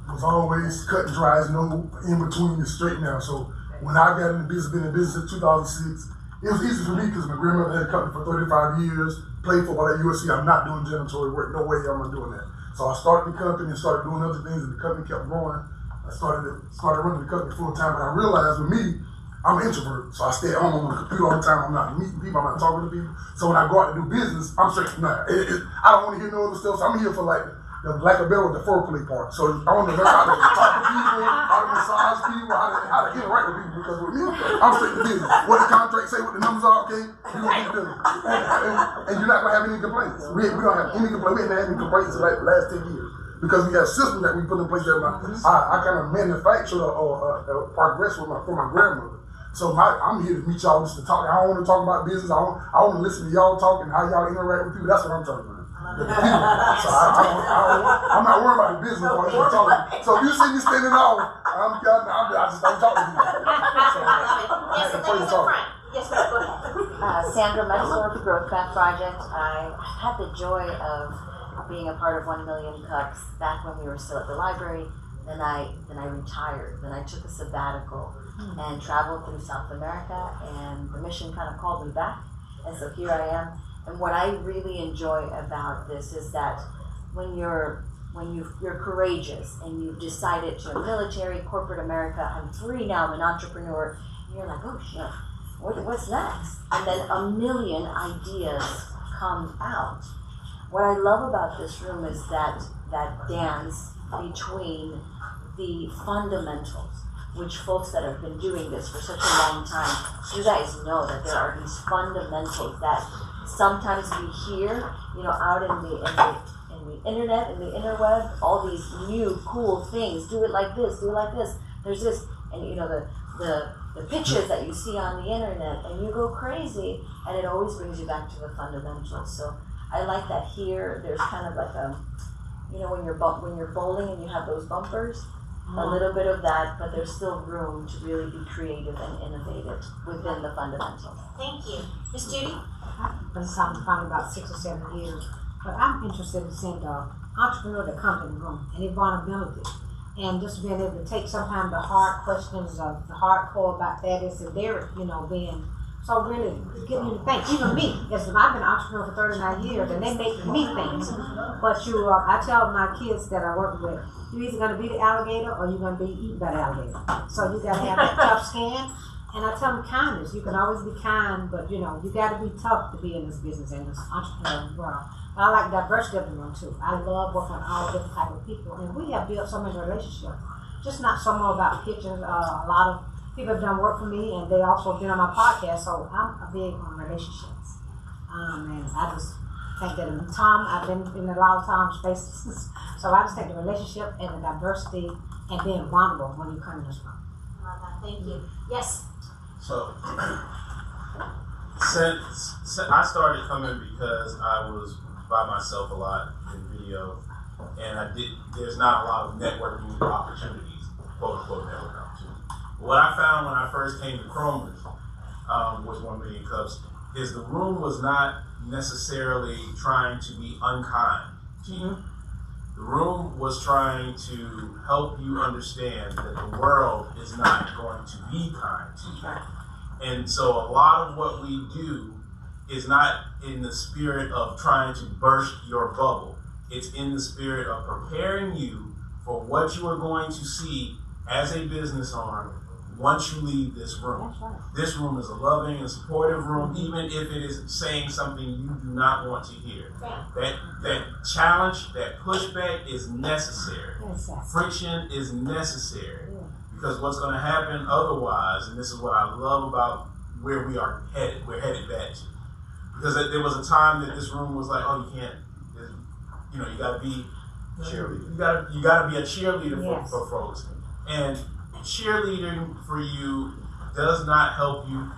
was always cut and dry, no in between is straight now. So when I got in the business, been in business since 2006, it was easy for me because my grandmother had a company for 35 years, played football at USC. I'm not doing janitorial work, no way am I doing that. So I started the company and started doing other things, and the company kept growing. I started running the company full time, but I realized with me, I'm an introvert, so I stay at home on the computer all the time. I'm not meeting people, I'm not talking to people. So when I go out to do business, I'm straight. I don't want to hear no other stuff. So I'm here for like the lack of better, the foreplay part. So I want to learn how to talk to people, how to massage people, how to interact with people. Because with me, I'm straight to business. What the contract say, what the numbers are, okay, you're gonna get business, and you're not gonna have any complaints. We don't have any complaints. We haven't had any complaints in like the last 10 years. Because we got systems that we put in place that I kind of manufactured or progressed from my grandmother. So I'm here to meet y'all just to talk. I don't want to talk about business. I want to listen to y'all talk and how y'all interact with people. That's what I'm talking about. The people. So I'm not worried about the business part. So if you see me standing off, I just don't talk to people. Yes, the ladies in front. Yes, ma'am, go ahead. Sandra Metzler with the Growth Path Project. I had the joy of being a part of 1 Million Cups back when we were still at the library. Then I retired. Then I took a sabbatical and traveled through South America, and the mission kind of called me back, and so here I am. And what I really enjoy about this is that when you're courageous and you've decided to military, corporate America, I'm free now, I'm an entrepreneur, and you're like, oh shit, what's next? And then a million ideas come out. What I love about this room is that dance between the fundamentals, which folks that have been doing this for such a long time, you guys know that there are these fundamentals that sometimes we hear, you know, out in the internet, in the interweb, all these new cool things. Do it like this. Do it like this. There's this, and you know the pictures that you see on the internet, and you go crazy, and it always brings you back to the fundamentals. So I like that here. There's kind of like a, you know, when you're bowling and you have those bumpers. A little bit of that, but there's still room to really be creative and innovative within the fundamentals. Thank you. Ms. Judy? I've been talking probably about 6 or 7 years, but I'm interested in seeing the entrepreneur that comes in the room and their vulnerability. And just being able to take sometimes the hard questions of the hardcore about that is and they're, you know, being so really getting you to think. Even me, because I've been an entrepreneur for 39 years and they make me think. But I tell my kids that I work with, you're either going to be the alligator or you're going to be eaten by the alligator. So you got to have that tough skin. And I tell them kindness. You can always be kind, but you know, you got to be tough to be in this business and this entrepreneurial world. But I like diversity of the room too. I love working with all different type of people. And we have built so many relationships. Just not so more about pictures. A lot of people have done work for me and they also been on my podcast. So I'm big on relationships. And I just think that I've been in a lot of Tom's spaces. So I just think the relationship and the diversity and being vulnerable when you come in this room. Thank you. Yes. So, since I started coming because I was by myself a lot in video, and there's not a lot of networking opportunities, quote unquote network opportunities. What I found when I first came to Chromers with 1 Million Cups is the room was not necessarily trying to be unkind to you. The room was trying to help you understand that the world is not going to be kind to you. And so a lot of what we do is not in the spirit of trying to burst your bubble. It's in the spirit of preparing you for what you are going to see as a business owner once you leave this room. This room is a loving and supportive room, even if it is saying something you do not want to hear. That challenge, that pushback is necessary. Friction is necessary. Because what's going to happen otherwise, and this is what I love about where we are headed, we're headed back to. Because there was a time that this room was like, oh, you can't, you know, you got to be cheerleader. You got to be a cheerleader for folks. And cheerleading for you does not help you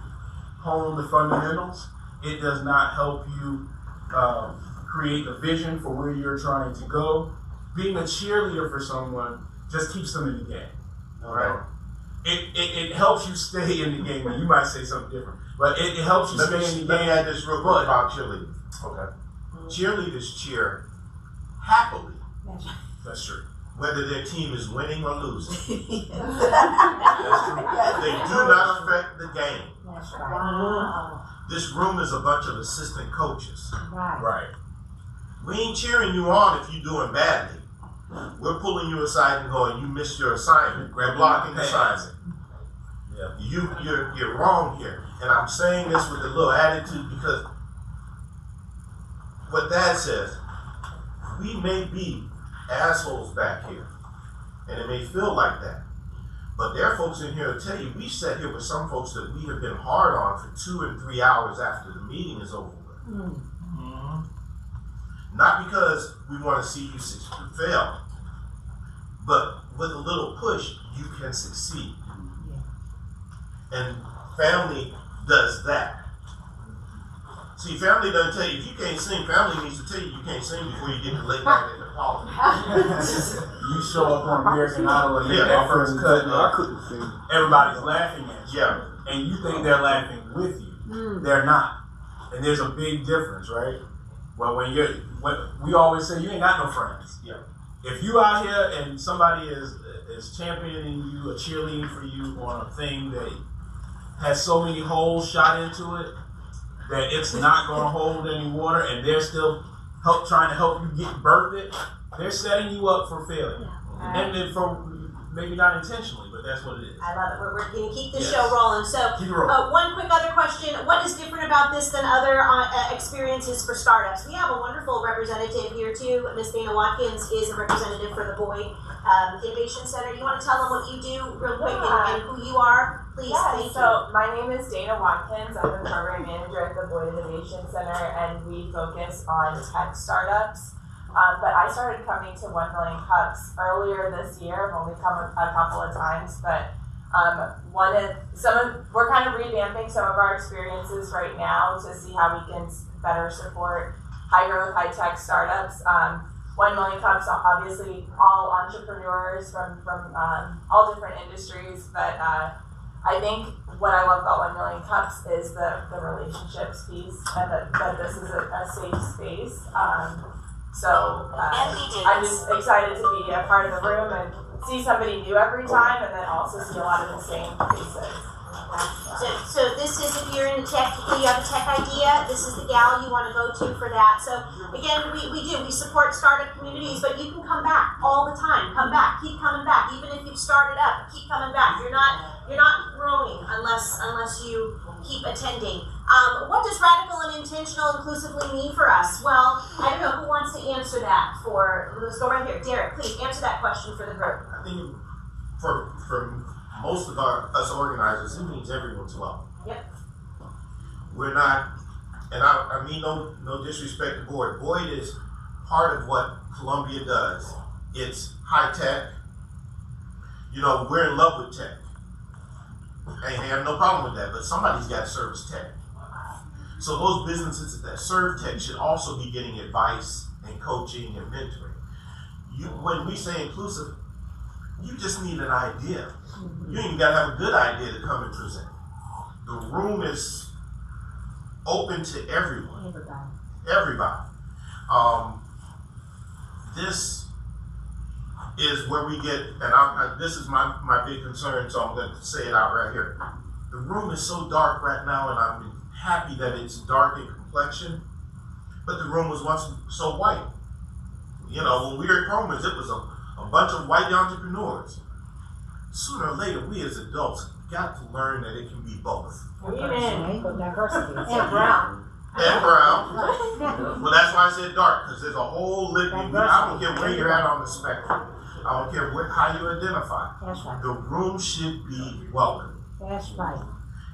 hone the fundamentals. It does not help you create a vision for where you're trying to go. Being a cheerleader for someone just keeps them in the game. Right? It helps you stay in the game. And you might say something different, but it helps you stay in the game. Let me add this real quick about cheerleading. Okay. Cheerleaders cheer happily. That's true. Whether their team is winning or losing. That's true. They do not affect the game. Wow. This room is a bunch of assistant coaches. Right. We ain't cheering you on if you're doing badly. We're pulling you aside and going, you missed your assignment. We're blocking assignment. You're wrong here. And I'm saying this with a little attitude because what Dad says, we may be assholes back here. And it may feel like that. But there are folks in here to tell you, we sat here with some folks that we have been hard on for 2 and 3 hours after the meeting is over with. Mm-hmm. Not because we want to see you fail, but with a little push, you can succeed. And family does that. See, family doesn't tell you, if you can't sing, family needs to tell you can't sing before you get to lay back at the party. You show up on American Idol and that first cut, everybody's laughing at you. Yeah. And you think they're laughing with you. They're not. And there's a big difference, right? Well, when we always say you ain't got no friends. Yeah. If you out here and somebody is championing you or cheerleading for you on a thing that has so many holes shot into it that it's not going to hold any water, and they're still trying to help you get birthed, they're setting you up for failure. And then for maybe not intentionally, but that's what it is. I love it. We're going to keep the show rolling. So, one quick other question. What is different about this than other experiences for startups? We have a wonderful representative here, too. Miss Dana Watkins is a representative for the Boyd Innovation Center. You want to tell them what you do real quick and who you are? Please, thank you. So, my name is Dana Watkins. I'm the program manager at the Boyd Innovation Center, and we focus on tech startups. But I started coming to 1 Million Cups earlier this year. I've only come a couple of times, but we're kind of revamping some of our experiences right now to see how we can better support high growth, high tech startups. 1 Million Cups, obviously, all entrepreneurs from all different industries. But I think what I love about 1 Million Cups is the relationships piece, and that this is a safe space. So I'm just excited to be a part of the room and see somebody new every time, and then also see a lot of the same faces. So this is, if you're in tech, you have a tech idea, this is the gal you want to go to for that. So again, we support startup communities, but you can come back all the time. Come back, keep coming back. Even if you've started up, keep coming back. You're not growing unless you keep attending. What does radical and intentional inclusively mean for us? Well, I don't know who wants to answer that. Let's go right here. Derek, please answer that question for the group. I think for most of us organizers, it means everyone's welcome. Yep. We're not, and I mean no disrespect to Boyd. Boyd is part of what Columbia does. It's high tech. You know, we're in love with tech. I have no problem with that, but somebody's got to service tech. So those businesses that serve tech should also be getting advice and coaching and mentoring. When we say inclusive, you just need an idea. You ain't even got to have a good idea to come and present. The room is open to everyone. Everybody. This is where we get, and this is my big concern, so I'm going to say it out right here. The room is so dark right now, and I'm happy that it's dark in complexion, but the room was once so white. You know, when we were at Coleman's, it was a bunch of white entrepreneurs. Sooner or later, we as adults got to learn that it can be both. Amen. Diversity. And brown. And brown. Well, that's why I said dark, because there's a whole litany. I don't care where you're at on the spectrum. I don't care how you identify. That's right. The room should be welcome. That's right.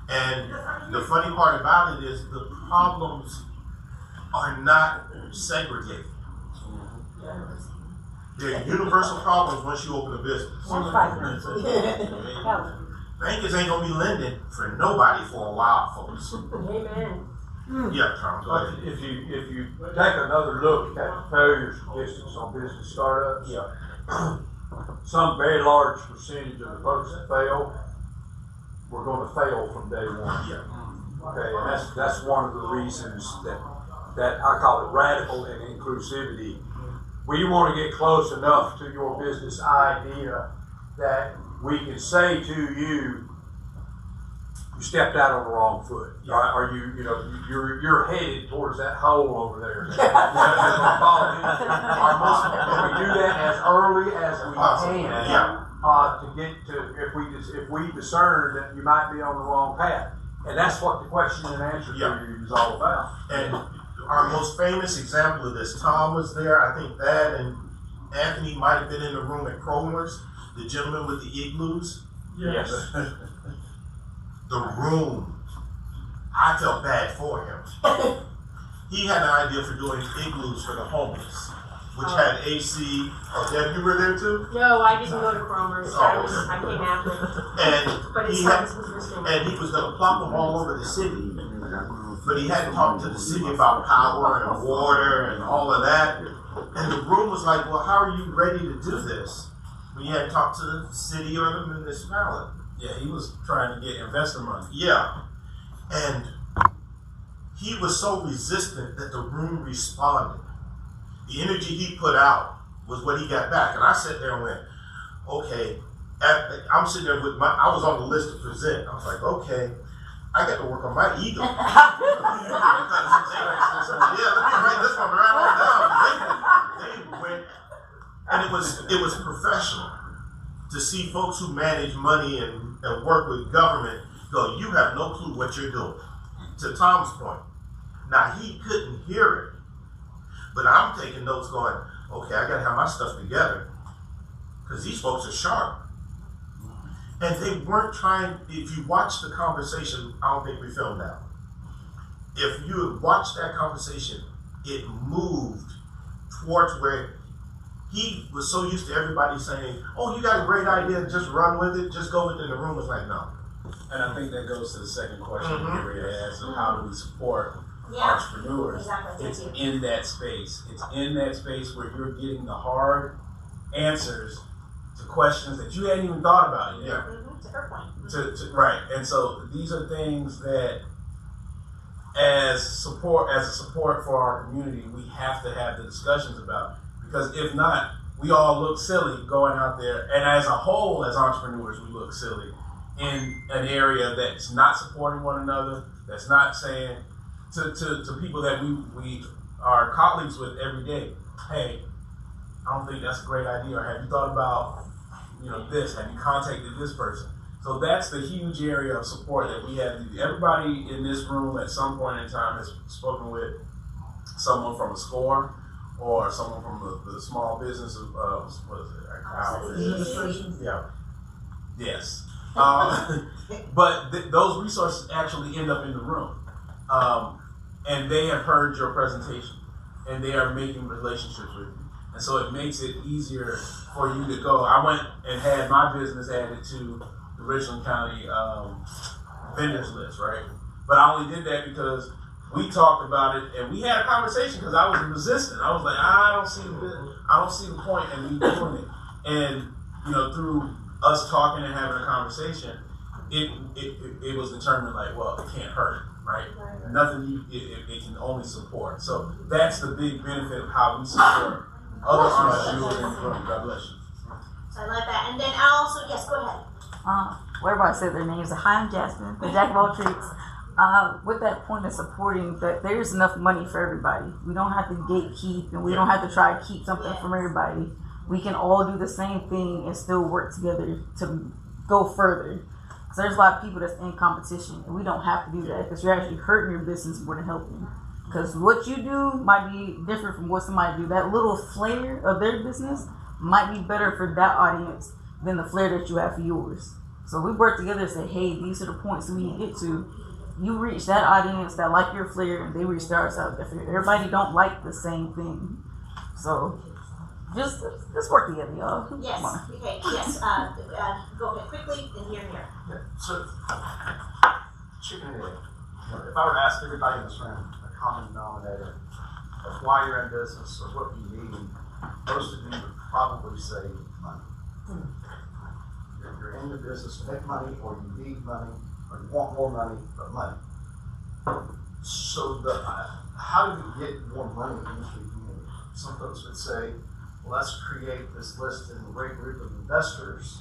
And the funny part about it is the problems are not segregated. They're universal problems once you open a business. That's right. Bankers ain't gonna be lending for nobody for a while, folks. Amen. Yeah, Tom, go ahead. If you take another look at failure statistics on business startups, some very large percentage of the folks that fail were going to fail from day one. Yeah. Okay, and that's one of the reasons that I call it radical and inclusivity. We want to get close enough to your business idea that we can say to you, you stepped out on the wrong foot. Yeah. Or you're headed towards that hole over there. We do that as early as we can. To get to if we discern that you might be on the wrong path. And that's what the question and answer period is all about. And our most famous example of this, Tom was there. I think that and Anthony might have been in the room at Cromer's, the gentleman with the igloos. Yes. The room, I felt bad for him. He had an idea for doing igloos for the homeless, which had AC. Oh, Deb, you were there too? No, I didn't go to Cromer's. I came after. But his sons was listening. And he was going to plop them all over the city. But he hadn't talked to the city about power and water and all of that. And the room was like, well, how are you ready to do this? When you hadn't talked to the city or the municipality. Yeah, he was trying to get investor money. Yeah. And he was so resistant that the room responded. The energy he put out was what he got back. And I sat there and went, okay. I'm sitting there with I was on the list to present. I was like, okay, I got to work on my ego. Yeah, let me write this one right on down. They went, and it was professional to see folks who manage money and work with government go, you have no clue what you're doing. To Tom's point. Now, he couldn't hear it, but I'm taking notes going, okay, I got to have my stuff together because these folks are sharp. And they weren't trying, if you watch the conversation, I don't think we filmed that. If you had watched that conversation, it moved towards where he was so used to everybody saying, oh, you got a great idea, just run with it, just go with it. And the room was like, no. And I think that goes to the second question you asked of how do we support entrepreneurs. Exactly. It's in that space. It's in that space where you're getting the hard answers to questions that you hadn't even thought about yet. It's a fair point. Right. And so these are things that as a support for our community, we have to have the discussions about. Because if not, we all look silly going out there. And as a whole, as entrepreneurs, we look silly in an area that's not supporting one another, that's not saying to people that we are colleagues with every day, hey, I don't think that's a great idea. Or have you thought about, this? Have you contacted this person? So that's the huge area of support that we have. Everybody in this room at some point in time has spoken with someone from a SCORE or someone from the small business of, what is it? Administration. Yeah. Yes. But those resources actually end up in the room. And they have heard your presentation and they are making relationships with you. And so it makes it easier for you to go. I went and had my business added to the Richland County vendors list, right? But I only did that because we talked about it and we had a conversation because I was resistant. I was like, I don't see the point in me doing it. And through us talking and having a conversation, it was determined like, well, it can't hurt, right? Nothing it can only support. So that's the big benefit of how we support other entrepreneurs in the room. God bless you. So I like that. And then also, yes, go ahead. Everybody said their names. Hi, I'm Jasmine, the Jack of all trades. With that point of supporting that there's enough money for everybody. We don't have to gatekeep and we don't have to try to keep something from everybody. We can all do the same thing and still work together to go further. Because there's a lot of people that's in competition, and we don't have to do that because you're actually hurting your business more than helping. Because what you do might be different from what somebody do. That little flair of their business might be better for that audience than the flair that you have for yours. So we work together and say, hey, these are the points that we need to get to. You reach that audience that like your flair, and they reach theirs out. Everybody don't like the same thing. So just work together, y'all. Yes, okay, yes, go ahead quickly, and here. Yeah, so, chicken and egg. If I were to ask everybody in this room a common denominator of why you're in business or what you need, most of you would probably say money. You're in the business to make money, or you need money, or you want more money, but money. So how do we get more money into the community? Some folks would say, well, let's create this list and a great group of investors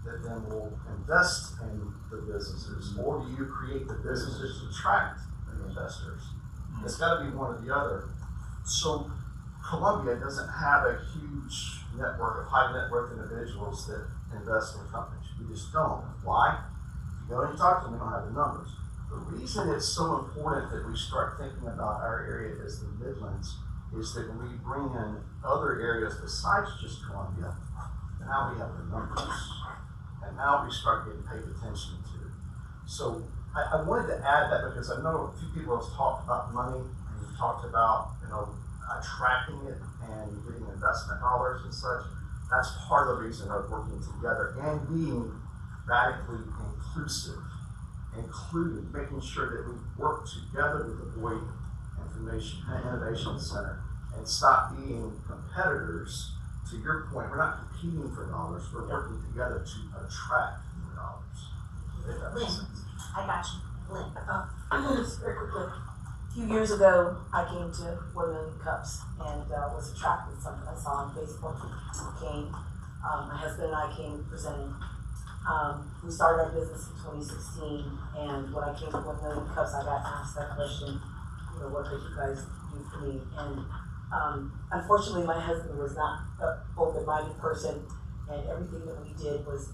that then will invest in the businesses, or do you create the businesses to attract the investors? It's got to be one or the other. So Columbia doesn't have a huge network of high net worth individuals that invest in companies. We just don't. Why? If you go and talk to them, we don't have the numbers. The reason it's so important that we start thinking about our area as the Midlands is that when we bring in other areas besides just Columbia, now we have the numbers. And now we start getting paid attention to. So I wanted to add that because I know a few people have talked about money, and you've talked about, attracting it and getting investment dollars and such. That's part of the reason of working together and being radically inclusive, including making sure that we work together with the Boyd Innovation Center and stop being competitors. To your point, we're not competing for dollars, we're working together to attract more dollars. If that makes sense. I got you. Lynn. Just very quickly. A few years ago, I came to 1 Million Cups and was attracted to something I saw on Facebook. Came, my husband and I came presenting. We started our business in 2016, and when I came to 1 Million Cups, I got asked that question, what could you guys do for me? And unfortunately, my husband was not an open-minded person, and everything that we did was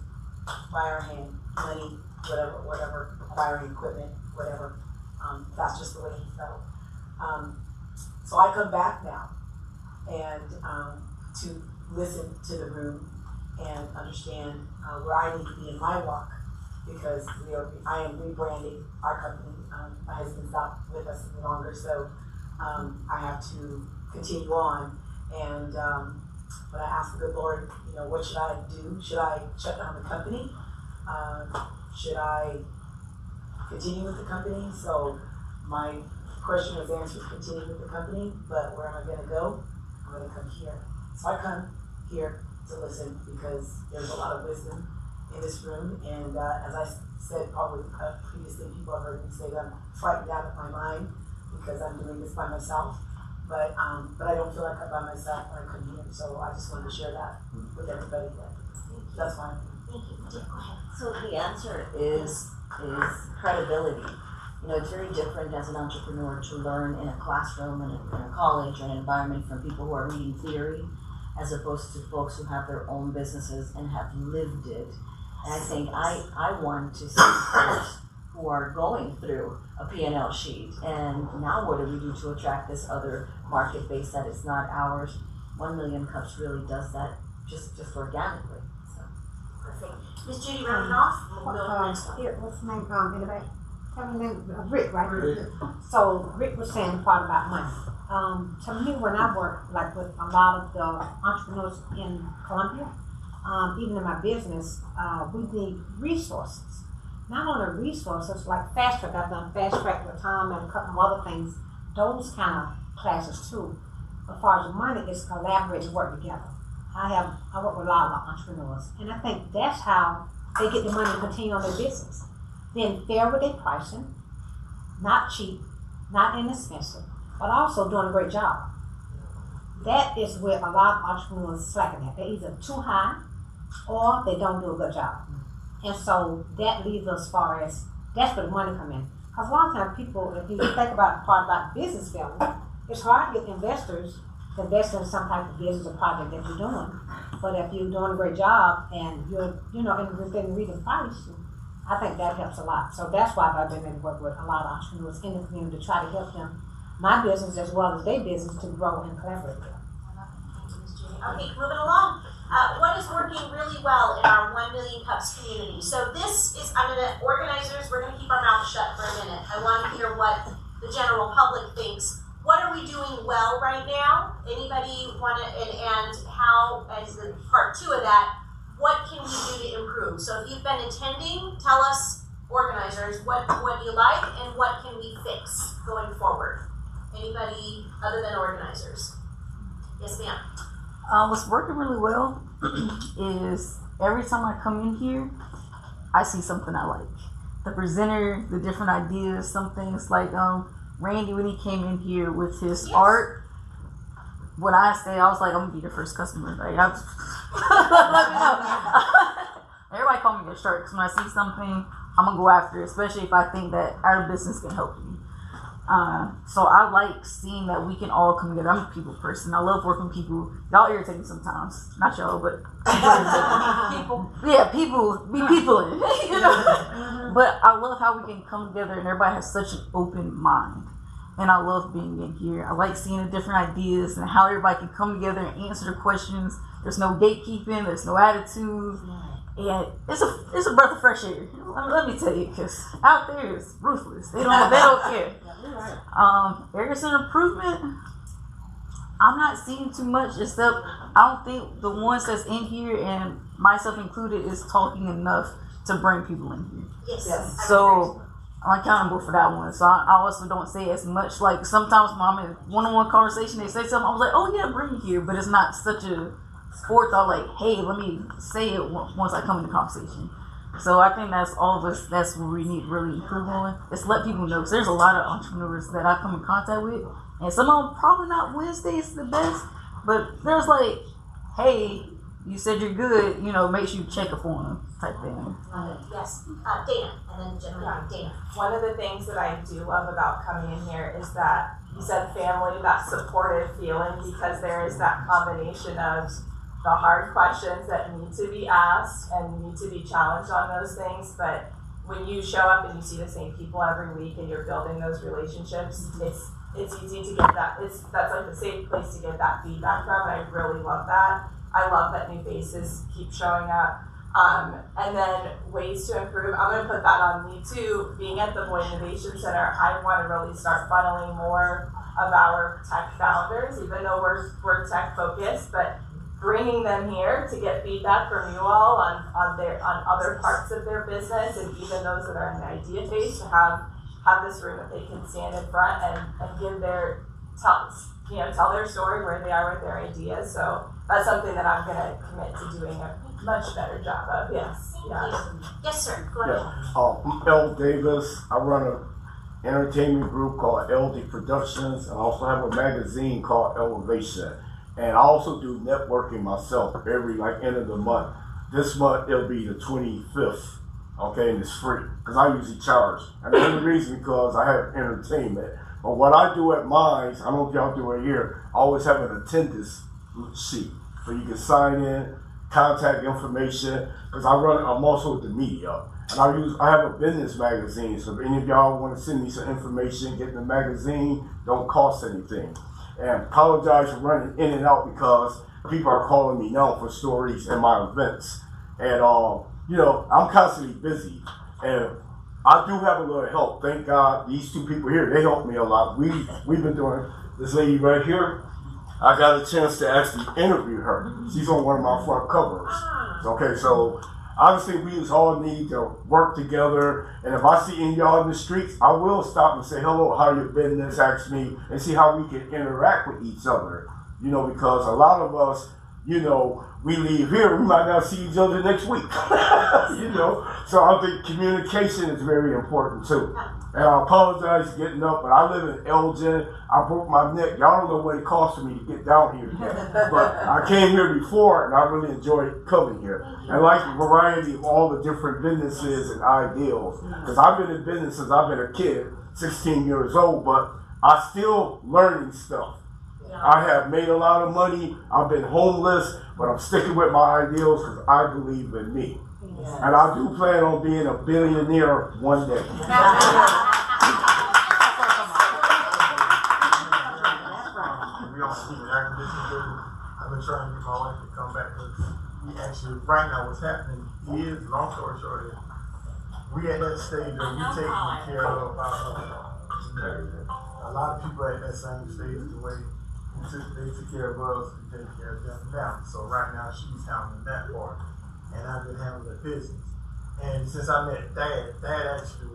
by our hand, money, whatever, acquiring equipment, whatever. That's just the way he felt. So I come back now and to listen to the room and understand where I need to be in my walk, because I am rebranding our company. My husband's not with us any longer, so I have to continue on. And but I asked the good Lord, what should I do? Should I shut down the company? Should I continue with the company? So my question was answered, continue with the company, but where am I going to go? I'm going to come here. So I come here to listen because there's a lot of wisdom in this room. And as I said probably previously, people have heard me say that I'm frightened out of my mind because I'm doing this by myself. But I don't feel like I'm by myself when I come here. So I just wanted to share that with everybody. That's fine. Thank you. Go ahead. So the answer is credibility. It's very different as an entrepreneur to learn in a classroom and in a college or an environment from people who are reading theory, as opposed to folks who have their own businesses and have lived it. And I think I want to see folks who are going through a P&L sheet, and now what do we do to attract this other market base that is not ours? 1 Million Cups really does that just organically. So. Perfect. Miss Judy, rounding off. Here, what's the name? Anybody? Tell me the name. Rick, right? Rick. So Rick was saying the part about money. To me, when I work like with a lot of the entrepreneurs in Columbia, even in my business, we need resources. Not only resources like Fast Track. I've done Fast Track with Tom and a couple of other things. Those kind of classes too. As far as the money, it's collaborate and work together. I work with a lot of entrepreneurs, and I think that's how they get the money to continue on their business. Being fair with their pricing, not cheap, not inexpensive, but also doing a great job. That is where a lot of entrepreneurs slacking at. They're either too high or they don't do a good job. And so that leaves us as far as that's where the money come in. Because a lot of times people, if you think about the part about business value, it's hard to get investors to invest in some type of business or project that you're doing. But if you're doing a great job and you're, within reason price, I I think that helps a lot. So that's why I've been able to work with a lot of entrepreneurs in the community to try to help them, my business as well as their business, to grow and collaborate. Okay, moving along. What is working really well in our 1 Million Cups community? So this is, organizers, we're gonna keep our mouths shut for a minute. I wanna hear what the general public thinks. What are we doing well right now? Anybody wanna, and how, as the part 2 of that, what can we do to improve? So if you've been attending, tell us, organizers, what do you like and what can we fix going forward? Anybody other than organizers? Yes, ma'am. What's working really well is every time I come in here, I see something I like. The presenter, the different ideas, some things like Randy when he came in here with his art. When I say, I was like, I'm gonna be the first customer. Like, let me know. Everybody call me a shark because when I see something, I'm gonna go after it, especially if I think that our business can help me. So I like seeing that we can all come together. I'm a people person. I love working with people. Y'all irritate me sometimes. Not y'all, but people. Yeah, people. Be people in it. You know? But I love how we can come together and everybody has such an open mind. And I love being in here. I like seeing the different ideas and how everybody can come together and answer the questions. There's no gatekeeping. There's no attitude. And it's a breath of fresh air. Let me tell you, because out there it's ruthless. They don't care. Areas of improvement, I'm not seeing too much, except I don't think the ones that's in here, and myself included, is talking enough to bring people in here. Yes. So I'm accountable for that one. So I also don't say as much. Like sometimes when I'm in one-on-one conversation, they say something, I was like, oh yeah, bring me here. But it's not such a forethought, like, hey, let me say it once I come in the conversation. So I think that's all of us, that's what we need to really improve on, is let people know. Because there's a lot of entrepreneurs that I come in contact with, and some of them probably not Wednesdays the best, but there's like, hey, you said you're good, make sure you check up on them type thing. Yes, Dana, and then gentleman, Dana. One of the things that I do love about coming in here is that you said family, that supportive feeling, because there is that combination of the hard questions that need to be asked and you need to be challenged on those things, but when you show up and you see the same people every week and you're building those relationships, it's easy to get that. That's like a safe place to get that feedback from, and I really love that. I love that new faces keep showing up. And then ways to improve, I'm gonna put that on me too. Being at the Boyd Innovation Center, I want to really start funneling more of our tech founders, even though we're tech focused, but bringing them here to get feedback from you all on other parts of their business, and even those that are in the idea phase, to have this room that they can stand in front and give tell their story, where they are with their ideas. So that's something that I'm gonna commit to doing a much better job of. Yes. Yes, sir. Go ahead. I'm L. Davis. I run an entertainment group called LD Productions, and I also have a magazine called Elevation. And I also do networking myself every end of the month. This month it'll be the 25th, okay, and it's free because I usually charge. And the only reason because I have entertainment. But what I do at mine, I don't know if y'all do it here, I always have an attendance sheet so you can sign in, contact information, because I'm also with the media. And I have a business magazine, so if any of y'all want to send me some information, get the magazine, don't cost anything. And apologize for running in and out because people are calling me now for stories and my events. And, I'm constantly busy. And I do have a little help. Thank God these two people here, they help me a lot. We've been doing, this lady right here, I got a chance to actually interview her. She's on one of my front covers. Okay, so obviously we all need to work together, and if I see any of y'all in the streets, I will stop and say hello, how your business, ask me, and see how we can interact with each other. Because a lot of us, we leave here, we might not see each other next week. So I think communication is very important too. And I apologize for getting up, but I live in Elgin. I broke my neck. Y'all don't know what it cost for me to get down here yet. But I came here before, and I really enjoyed coming here. And I like the variety of all the different businesses and ideals. Because I've been in business since I've been a kid, 16 years old, but I'm still learning stuff. I have made a lot of money. I've been homeless, but I'm sticking with my ideals because I believe in me. And I do plan on being a billionaire one day. We also keep an air conditioning building. I've been trying to get my wife to come back because we actually, right now, what's happening is, long story short, is we at that stage of we taking care of a lot of people at that same stage the way they took care of us, we take care of them now. So right now she's handling that part, and I've been handling the business. And since I met Dad actually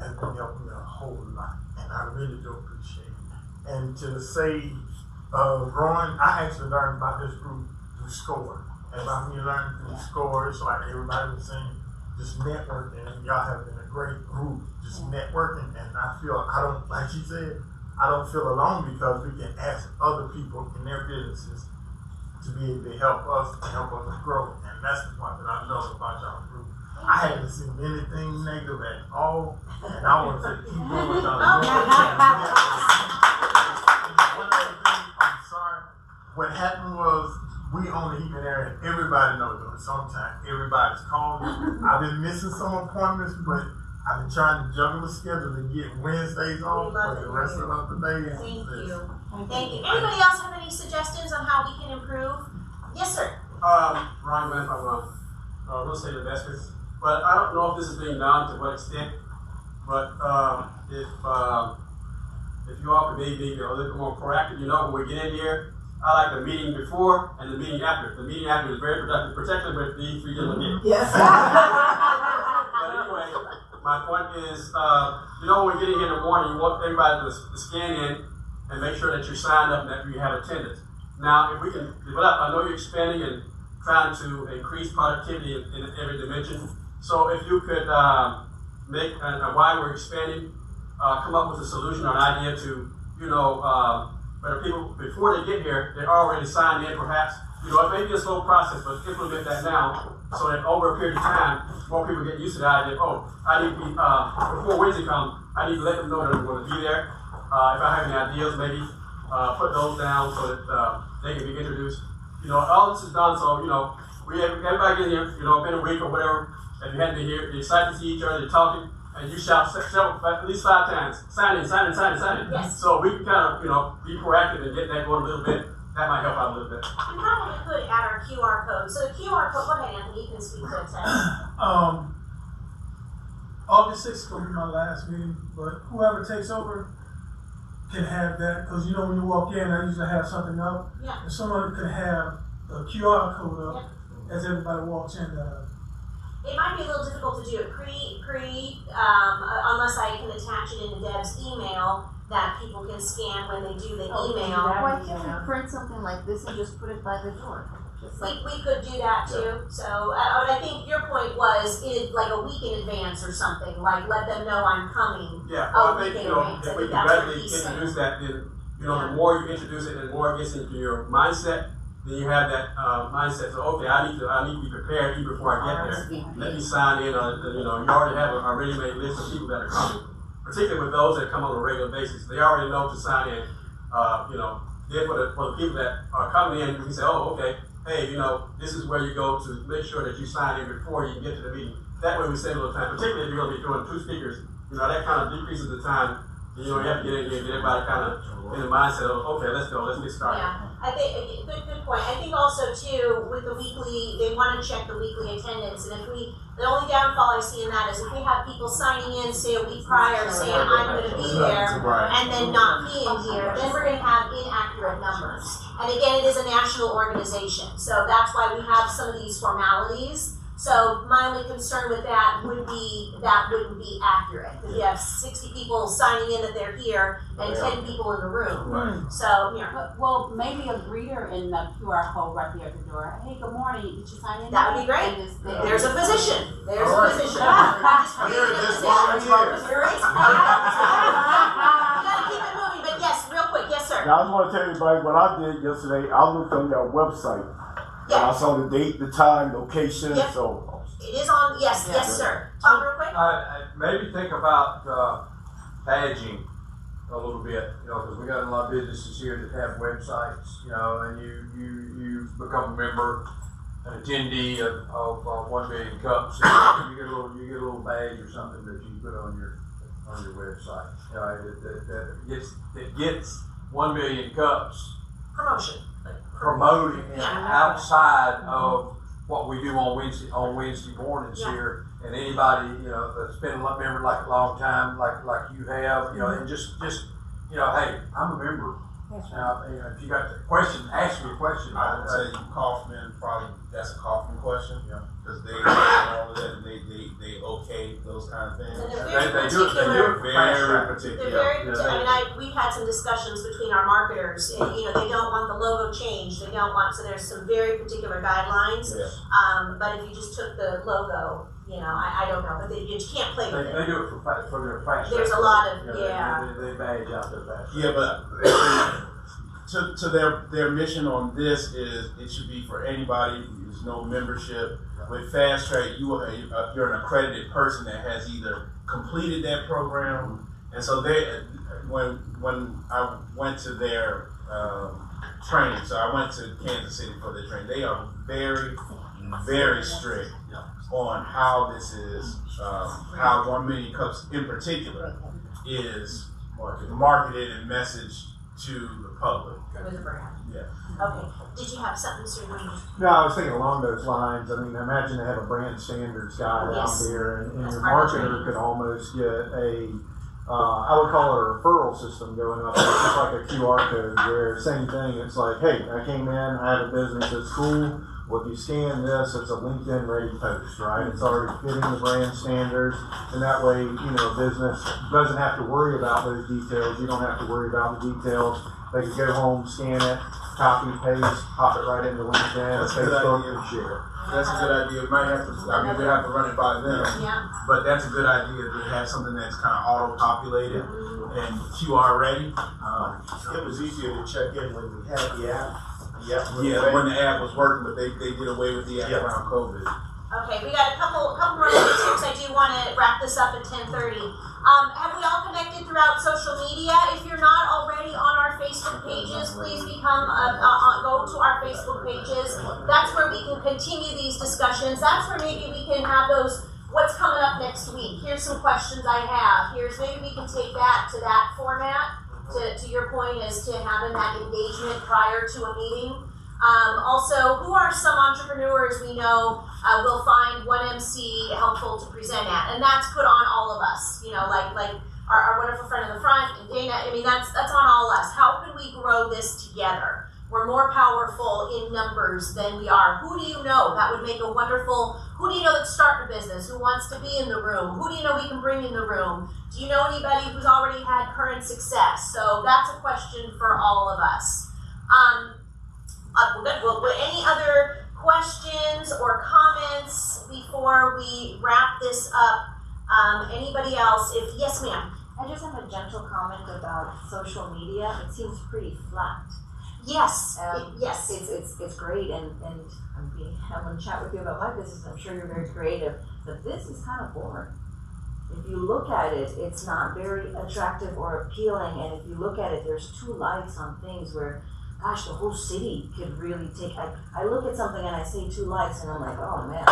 has been helping me a whole lot, and I really do appreciate it. And to say, growing, I actually learned about this group through SCORE. And about me learning through SCORE, it's like everybody was saying, just networking, and y'all have been a great group, just networking. And I feel, like she said, I don't feel alone because we can ask other people in their businesses to be able to help us grow. And that's the part that I love about y'all group. I haven't seen anything negative at all, and I want to keep doing what y'all are doing. One other thing, I'm sorry. What happened was we own the heating area, and everybody knows it. Sometimes everybody's calling. I've been missing some appointments, but I've been trying to juggle the schedule to get Wednesdays off for the rest of the day. Thank you. Thank you. Anybody else have any suggestions on how we can improve? Yes, sir. Ryan Van from real estate investments. But I don't know if this is being done to what extent. But if you all could maybe be a little more proactive, when we get in here, I like the meeting before and the meeting after. The meeting after is very productive, particularly with these three gentlemen here. Yes. But anyway, my point is, when we get in here in the morning, you want everybody to scan in and make sure that you're signed up and that you have attendance. Now, if we can develop, I know you're expanding and trying to increase productivity in every dimension. So if you could make, while we're expanding, come up with a solution or an idea to, where people, before they get here, they're already signed in perhaps. It may be a slow process, but implement that now so that over a period of time, more people get used to the idea, I need to be, before Wednesday comes, I need to let them know that I'm going to be there. If I have any ideas, maybe put those down so that they can be introduced. All this is done so, everybody get here, been a week or whatever, if you hadn't been here, you're excited to see each other, you're talking, and you shout at least 5 times, sign in. Yes. So we can kind of, be proactive and get that going a little bit. That might help out a little bit. We probably could add our QR code. So the QR code, go ahead, Anthony, you can speak to it. August 6th is going to be my last meeting, but whoever takes over can have that, because when you walk in, I usually have something up. Yeah. And someone can have the QR code up as everybody walks in. It might be a little difficult to do it unless I can attach it into Deb's email that people can scan when they do the email. Why can't you print something like this and just put it by the door? We could do that too. So I think your point was like a week in advance or something, like let them know I'm coming. Yeah, well, I think if we can gradually introduce that, then the more you introduce it, the more it gets into your mindset. Then you have that mindset. So okay, I need to be prepared even before I get there. Let me sign in, or you already have a ready-made list of people that are coming. Particularly with those that come on a regular basis, they already know to sign in. Then for the people that are coming in, we say, okay, hey, this is where you go to make sure that you sign in before you get to the meeting. That way we save a little time, particularly if you're going to be doing 2 speakers. That kind of decreases the time. You have to get in here and get everybody kind of in the mindset of, okay, let's go, let's get started. Yeah, I think good point. I think also too with the weekly, they want to check the weekly attendance, and the only downfall I see in that is if we have people signing in, say a week prior, saying I'm going to be there, and then not being here, then we're going to have inaccurate numbers. And again, it is a national organization, so that's why we have some of these formalities. So my only concern with that would be that wouldn't be accurate, because you have 60 people signing in that they're here and 10 people in the room. Right. So well, maybe a greeter in the QR code right there at the door. Hey, good morning. Did you sign in? That would be great. There's a position. There's a position. Keep it moving, but yes, real quick, yes, sir. Now I just want to tell everybody what I did yesterday. I looked on their website. And I saw the date, the time, location, so. It is on, yes, sir. Tom, real quick. Maybe think about badging a little bit, because we got a lot of businesses here that have websites, and you become a member, an attendee of 1 Million Cups, you get a little badge or something that you put on your website. That gets 1 Million Cups Promotion. promoting Yeah. outside of what we do on Wednesday mornings Yeah. here. And anybody, that's been a member like a long time, like you have, and just hey, I'm a member. If you got a question, ask me a question. I would say Kaufman, probably that's a Kaufman question, because they all of that, and they okay those kind of things. And they're They very do it Very particular. particular. They're very particular. I mean, we've had some discussions between our marketers. And, they don't want the logo changed. They don't want, so there's some very particular guidelines. Yeah. But if you just took the logo, I don't know, but you can't play with They it. do it for their fashion. There's a lot of, They badge out their fashion. Yeah, but to their mission on this is it should be for anybody. There's no membership. With Fast Track, you're an accredited person that has either completed that program, and so when I went to their training, so I went to Kansas City for their training. They are very, very strict on how this is, how 1 Million Cups in particular is marketed and messaged to the public. With a brand. Yeah. Okay. Did you have something, Mr. Williams? No, I was thinking along those lines. I mean, imagine they have a brand standards guide Yes. out there, and That's your part of the marketer training. could almost get I would call it a referral system going up there, just like a QR code where same thing, it's like, hey, I came in, I have a business that's cool. Well, if you scan this, it's a LinkedIn ready post, right? It's already fitting the brand standards, and that way, business doesn't have to worry about those details. You don't have to worry about the details. They can go home, scan it, copy, paste, pop it right into LinkedIn, That's a good Facebook, idea. and share. That's a good idea. It might have to, we have to run it by them. Yeah. But that's a good idea to have something that's kind of auto-populated and QR ready. It was easier to check in when we had the app. Yeah, when the app was working, but they did away with the app around COVID. Okay, we got a couple more minutes here, because I do want to wrap this up at 10:30. Have we all connected throughout social media? If you're not already on our Facebook pages, please go to our Facebook pages. That's where we can continue these discussions. That's where maybe we can have those, what's coming up next week? Here's some questions I have. Maybe we can take that to that format, to your point as to having that engagement prior to a meeting. Also, who are some entrepreneurs we know will find 1MC helpful to present at? And that's put on all of us, like our wonderful friend in the front, and Dana. I mean, that's on all us. How can we grow this together? We're more powerful in numbers than we are. Who do you know that would make a wonderful, who do you know that's starting a business, who wants to be in the room? Who do you know we can bring in the room? Do you know anybody who's already had current success? So that's a question for all of us. Any other questions or comments before we wrap this up? Anybody else? Yes, ma'am. I just have a gentle comment about social media. It seems pretty flat. Yes. Yes. It's great, and I'm going to chat with you about my business. I'm sure you're very creative, but this is kind of boring. If you look at it, it's not very attractive or appealing, and if you look at it, there's 2 likes on things where, gosh, the whole city could really take. I look at something and I see 2 likes, and I'm like, oh man,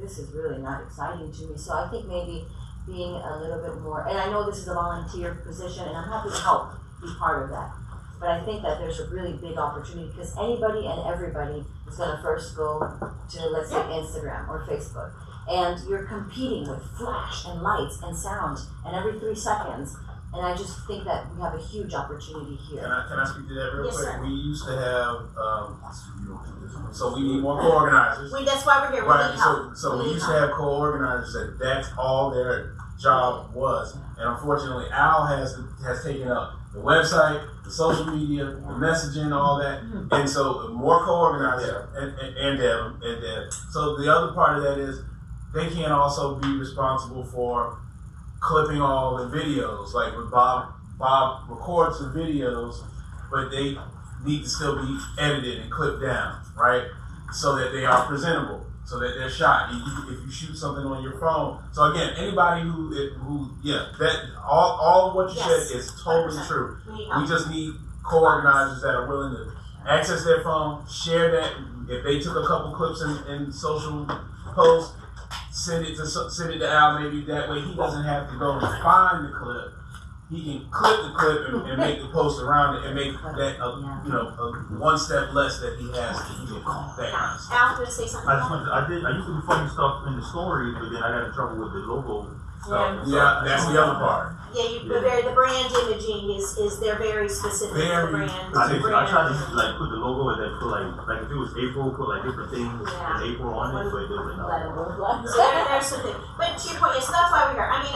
this is really not exciting to me. So I think maybe being a little bit more, and I know this is a volunteer position, and I'm happy to help be part of that. But I think that there's a really big opportunity because anybody and everybody is going to first go to, let's say, Instagram or Facebook. And you're competing with flash and lights and sound and every 3 seconds. And I just think that we have a huge opportunity here. Can I speak to that real quick? Sir. We used to have, so we need more co-organizers. That's why we're here. We need help. So we used to have co-organizers that's all their job was. And unfortunately, Al has taken up the website, the social media, the messaging, all that. And so more co-organizers and Deb. So the other part of that is they can't also be responsible for clipping all the videos. Like when Bob records the videos, but they need to still be edited and clipped down, right? So that they are presentable, so that they're shot. If you shoot something on your phone. So again, anybody that all of what you said is totally true. We just need co-organizers that are willing to access their phone, share that. If they took a couple clips in social posts, send it to Al. Maybe that way he doesn't have to go and find the clip. He can clip the clip and make the post around it and make that one step less that he has to do that kind of stuff. Al, would say something. I used to do funny stuff in the stories, but then I got in trouble with the logo stuff. Yeah, that's the other part. Yeah, the brand imaging is they're very specific. Very brand. I tried to like put the logo and then put like if it was April, put like different things in April on it, but it doesn't know. So there's something. But to your point, yes, that's why we're here. I mean,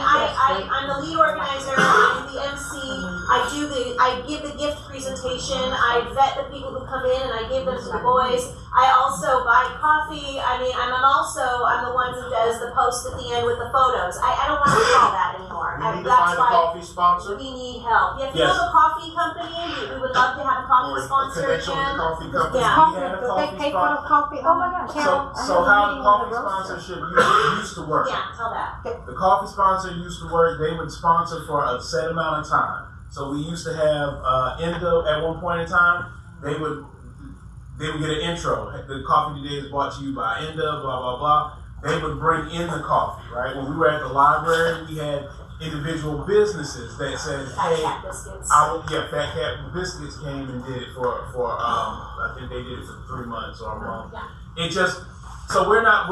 I'm the lead organizer, I'm the MC, I give the gift presentation, I vet the people who come in and I give them to the boys. I also buy coffee. I mean, I'm the one who does the post at the end with the photos. I don't want to do all that anymore. We need to find a coffee sponsor. We need help. Yeah, if you have a coffee company, we would love to have a coffee sponsor Connection with the coffee company. Yeah. They pay for the coffee. Oh my God, Carol. So how the coffee sponsorship used to work? Yeah, tell that. The coffee sponsor used to work. They would sponsor for a set amount of time. So we used to have Endo at one point in time. They would get an intro. The coffee today is brought to you by Endo, blah, blah, blah. They would bring in the coffee, right? When we were at the library, we had individual businesses that said, hey, Fat Cat Biscuits came and did it for I think they did it for 3 months or a month. It just, so we're not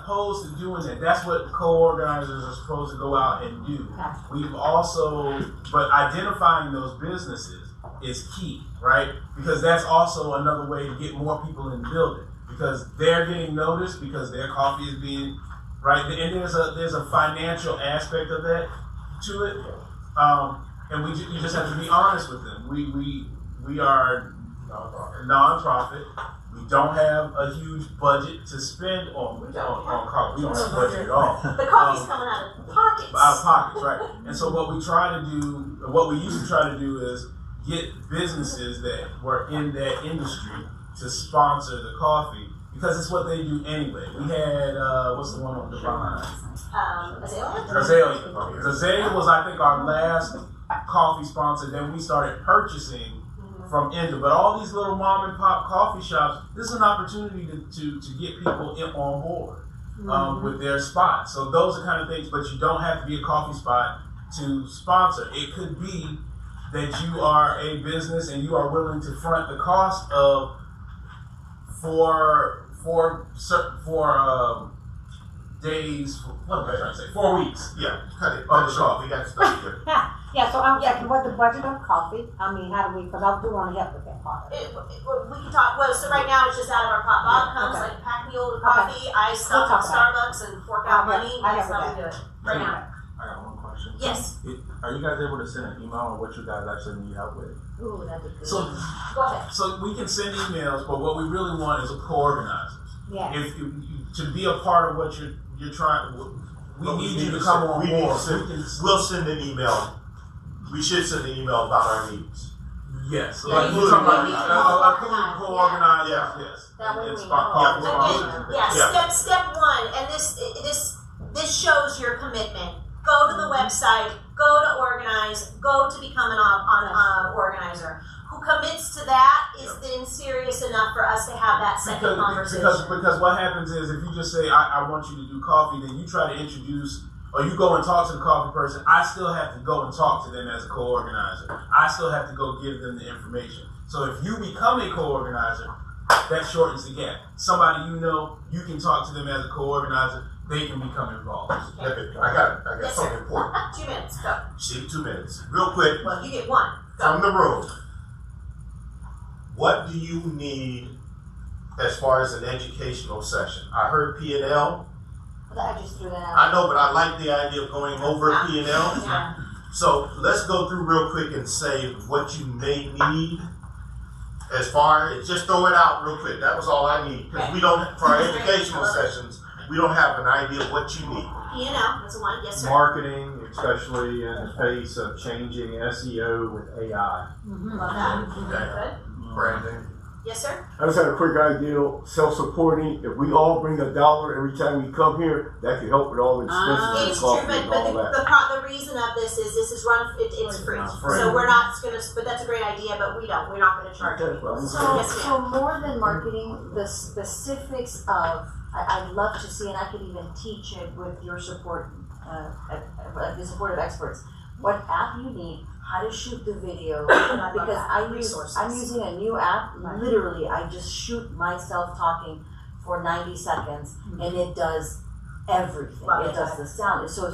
opposed to doing that. That's what co-organizers are supposed to go out and do. We've also, but identifying those businesses is key, right? Because that's also another way to get more people in the building because they're getting noticed because their coffee is being, right? And there's a financial aspect of that to it. And you just have to be honest with them. We are a nonprofit. We don't have a huge budget to spend on coffee. We don't have a budget at all. The coffee's coming out of pockets. Out of pockets, right. And so what we used to try to do is get businesses that were in that industry to sponsor the coffee because it's what they do anyway. We had, what's the one on the behind? Azalea. Azalea was, I think, our last coffee sponsor. Then we started purchasing from Endo. But all these little mom and pop coffee shops, this is an opportunity to get people on board with their spot. So those are kind of things, but you don't have to be a coffee spot to sponsor. It could be that you are a business and you are willing to front the cost of for days. What am I trying to say? 4 weeks. Yeah, cut it. Cut it off. We got stuff here. Yeah, so I'm checking what the budget of coffee. I mean, how do we? Because I do want to help with that part. We can talk. Well, so right now it's just out of our pot. Bob comes like pack me with coffee. I stop at Starbucks and fork out money. That's how we do it right now. I got one question. Yes. Are you guys able to send an email on what you guys actually need help with? Ooh, that'd be good. So, go ahead. So we can send emails, but what we really want is co-organizers. Yeah. If to be a part of what you're trying, we need you to come on board. We'll send an email. We should send an email about our needs. Yes. Like we're talking about co-organizers. Yes. That way we know. Step one, and this shows your commitment. Go to the website. Go to organize. Go to become an organizer. Who commits to that is then serious enough for us to have that second conversation. Because what happens is if you just say I want you to do coffee, then you try to introduce. Or you go and talk to the coffee person, I still have to go and talk to them as a co-organizer. I still have to go give them the information. So if you become a co-organizer, that shortens the gap. Somebody you can talk to them as a co-organizer, they can become involved. Okay. I got something important. 2 minutes, go. See, 2 minutes. Real quick. Well, you get one. Go. From the room. What do you need as far as an educational session? I heard P&L. I just threw that out. I know, but I like the idea of going over P&L. Yeah. So let's go through real quick and say what you may need as far as, just throw it out real quick. That was all I need. Because we don't, for our educational sessions, we don't have an idea of what you need. That's one. Yes, sir. Marketing, especially in the face of changing SEO with AI. Love that. Okay. Good. Branding. Yes, sir? I just had a quick idea, self-supporting. If we all bring $1 every time we come here, that could help with all the expenses It's and true, coffee but, and all that. the reason of this is run, it's free. So we're not gonna, but that's a great idea, but we're not gonna charge Okay, people. well, So, Yes, so more than marketing, the specifics of, I'd love to see, and I could even teach it with your support, the support of experts, what app you need, how to shoot the video, because I'm using a new app, literally, I just shoot myself talking for 90 seconds, and it does everything. It does the sound. So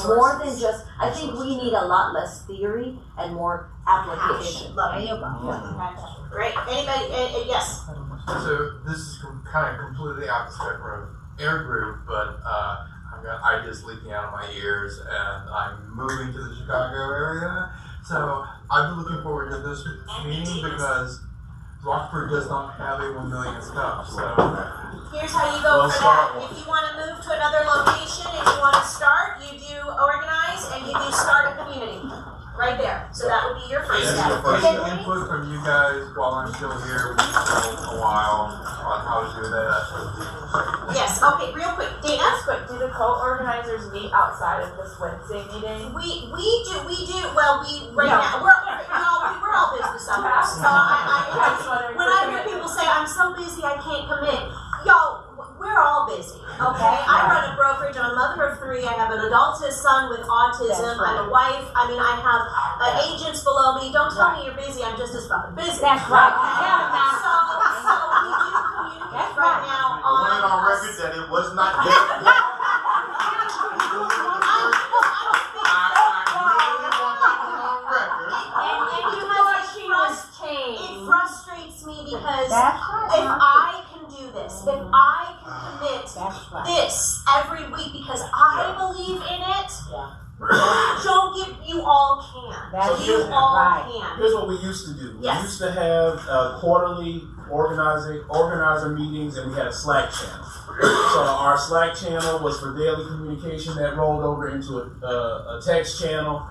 more than just, I think we need a lot less theory and more application. Love it. Great. Anybody? Yes. So this is kind of completely out the spectrum of air group, but I've got ideas leaking out of my ears, and I'm moving to the Chicago area. So I've been looking forward to this meeting because Rockford does not have a 1 million cup. So here's how you go for that. If you want to move to another location, if you want to start, you do organize and you do start a community. Right there. So that would be your first step. Any input from you guys while I'm still here for a while on how to do that? Yes. Okay. Real quick, Dana. Do the co-organizers meet outside of this Wednesday meeting? We do. Well, right now we're all business owners. So when I hear people say I'm so busy I can't commit, y'all, we're all busy. Okay. I run a brokerage. I'm a mother of 3. I have an adult son with autism. I'm a wife. I mean, I have agents below me. Don't tell me you're busy. I'm just as fucking busy. That's right. So we do communicate right now I want it on record that it was not there. It frustrates me because if I can do this, if I can commit this every week because I believe in it, don't give, you all can. You all can. Here's what we used to do. Yes. We used to have quarterly organizer meetings, and we had a Slack channel. So our Slack channel was for daily communication that rolled over into a text channel,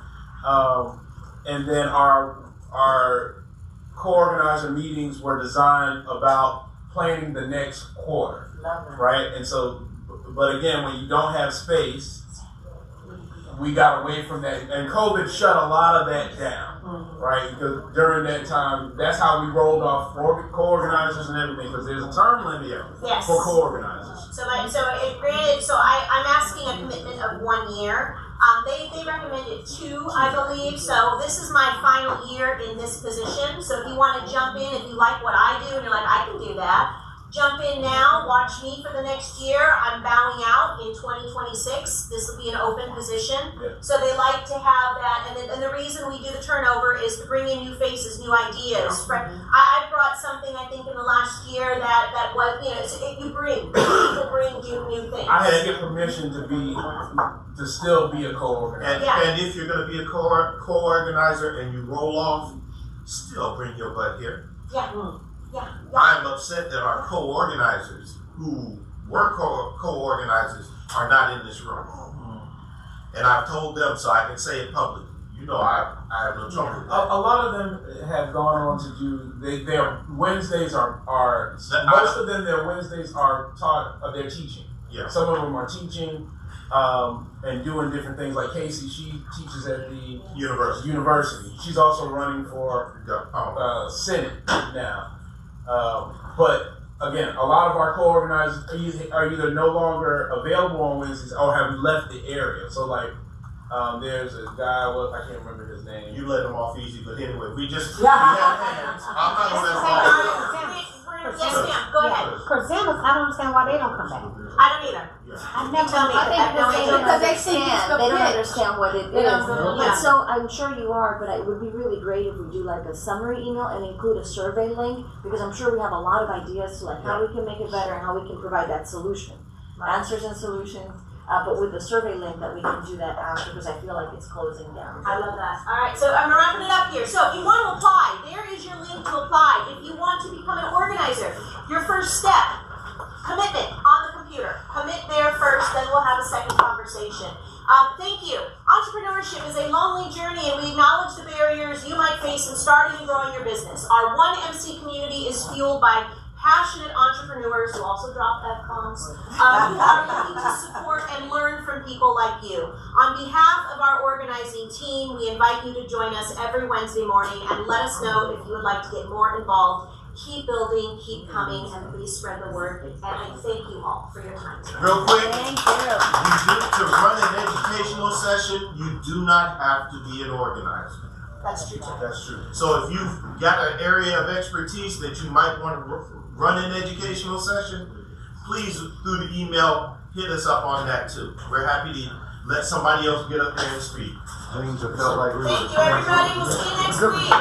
and then our co-organizer meetings were designed about planning the next quarter, right? And so, but again, when you don't have space, we got away from that, and COVID shut a lot of that down, right? Because during that time, that's how we rolled off co-organizers and everything, because there's a term limit for co-organizers. So I'm asking a commitment of 1 year. They recommended 2, I believe. So this is my final year in this position. So if you want to jump in, if you like what I do, and you're like, I can do that, jump in now. Watch me for the next year. I'm bowing out in 2026. This will be an open position. Yeah. So they like to have that, and the reason we do the turnover is to bring in new faces, new ideas. I brought something I think in the last year that was, people bring new things. I had to get permission to still be a co-organizer. And if you're going to be a co-organizer and you roll off, still bring your butt here. Yeah. I'm upset that our co-organizers who were co-organizers are not in this room. And I've told them so I can say it publicly. I have no trouble with that. A lot of them have gone on to do, their Wednesdays are most of them, their Wednesdays are they're teaching. Yeah. Some of them are teaching and doing different things. Like Casey, she teaches at the university. She's also running for Senate now. But again, a lot of our co-organizers are either no longer available on Wednesdays or have left the area. So like, there's a guy, I can't remember his name. You let him off easy, but anyway, we have hands. I'm not going to let him. Yes, ma'am. Go ahead. Presenters, I don't understand why they don't come back. I don't either. I never I think because they don't understand what it is. And so I'm sure you are, but it would be really great if we do like a summary email and include a survey link, because I'm sure we have a lot of ideas to like how we can make it better and how we can provide that solution, answers and solutions. But with the survey link that we can do that after, because I feel like it's closing down. I love that. All right, so I'm wrapping it up here. So if you want to apply, there is your link to apply. If you want to become an organizer, your first step, commitment on the computer. Commit there first, then we'll have a second conversation. Thank you. Entrepreneurship is a lonely journey, and we acknowledge the barriers you might face in starting and growing your business. Our One MC community is fueled by passionate entrepreneurs who also drop F-bombs, who are looking to support and learn from people like you. On behalf of our organizing team, we invite you to join us every Wednesday morning and let us know if you would like to get more involved. Keep building, keep coming, and please spread the word. And I thank you all for your time today. Real quick, Thank you. To run an educational session, you do not have to be an organizer. That's true too. That's true. So if you've got an area of expertise that you might want to run an educational session, please, through the email, hit us up on that too. We're happy to let somebody else get up there and speak. Thank you, everybody. We'll see you next week.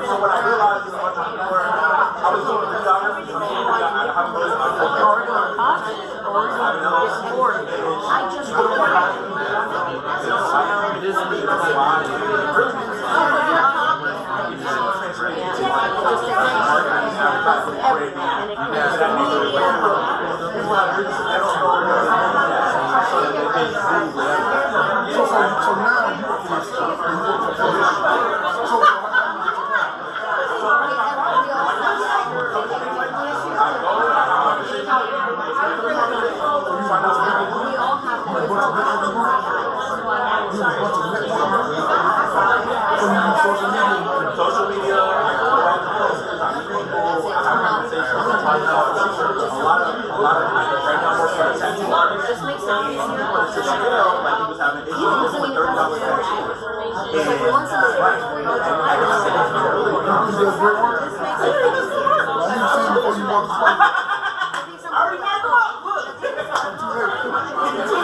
So what I realized is I was doing the videography, social media,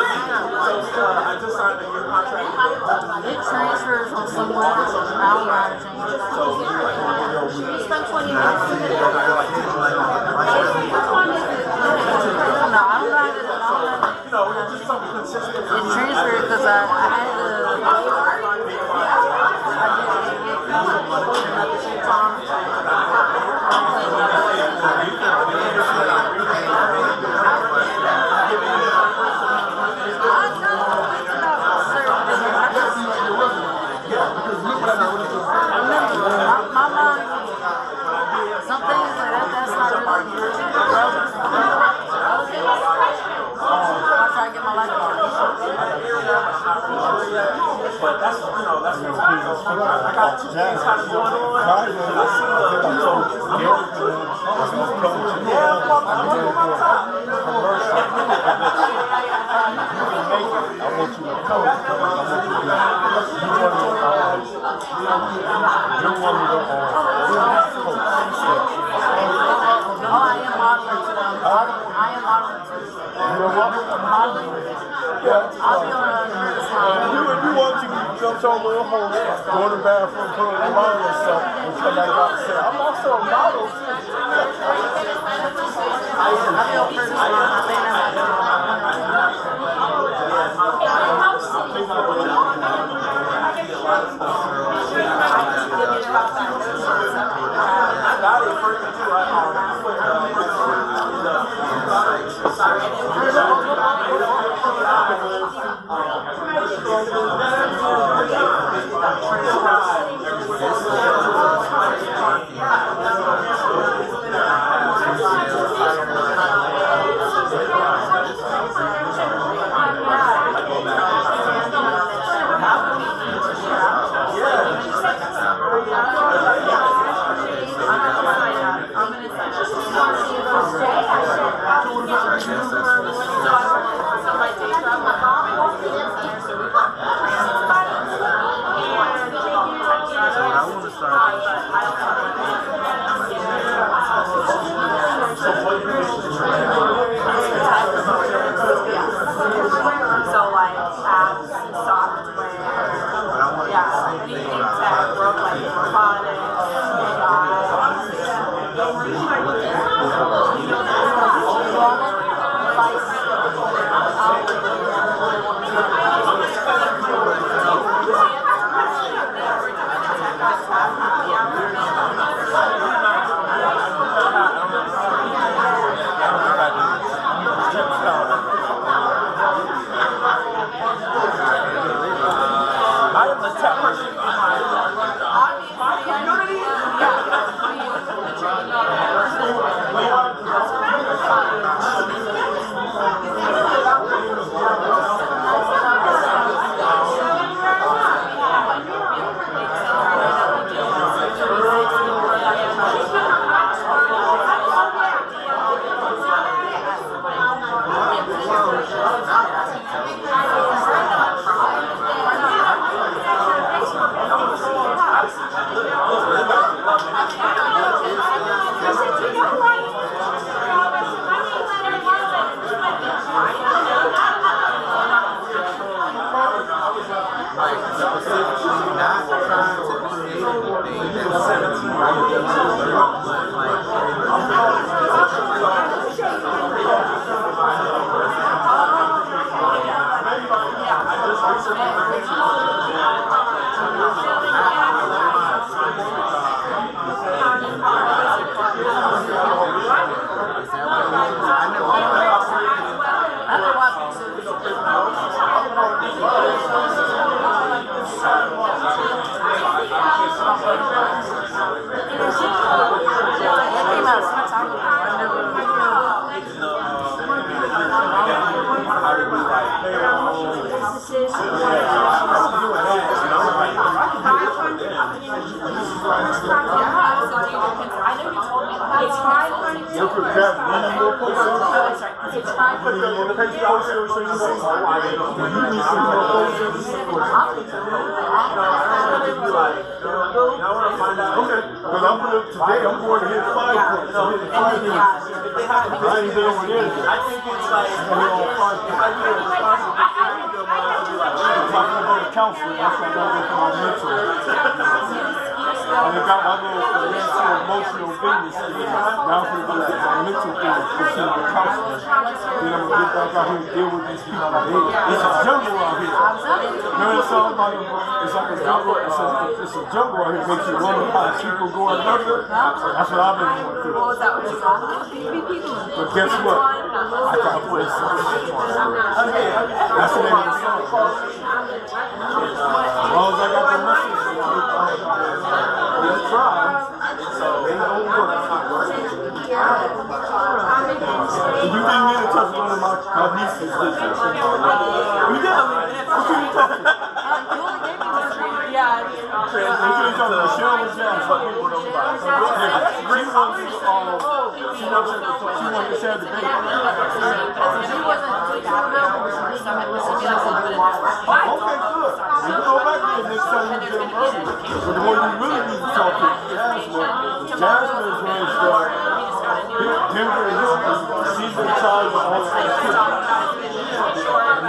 I just signed a new contract. It transfers on someone else. I don't know how to change it. You spent 20 minutes. No, I don't know how to. You know, it's just something consistent. It transferred because I had I your little home, go to the bathroom, put on your model and stuff, and come back out and say, I'm also a model too.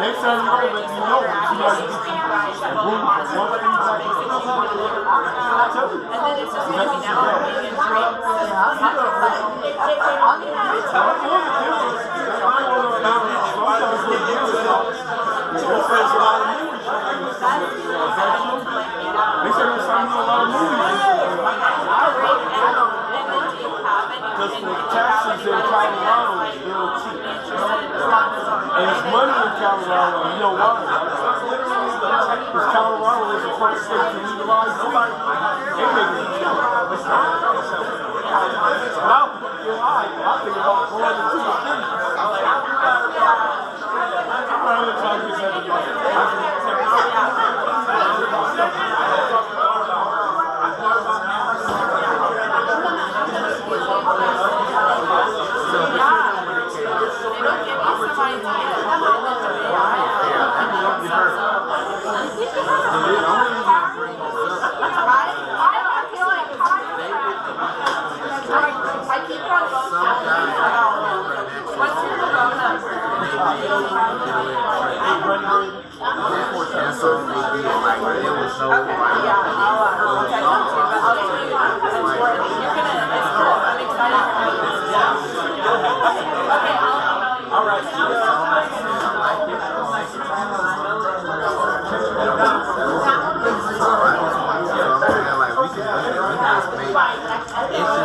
Next time you go, let me know. it's just gonna be down because the taxes in Colorado is real cheap. And it's money in Colorado, you know why? Because Colorado is the first state to legalize weed. They make it cheap. Now, you're right. I think about going to the city. I'm not even trying to get Okay, yeah, I'll text you, but I'll tell you,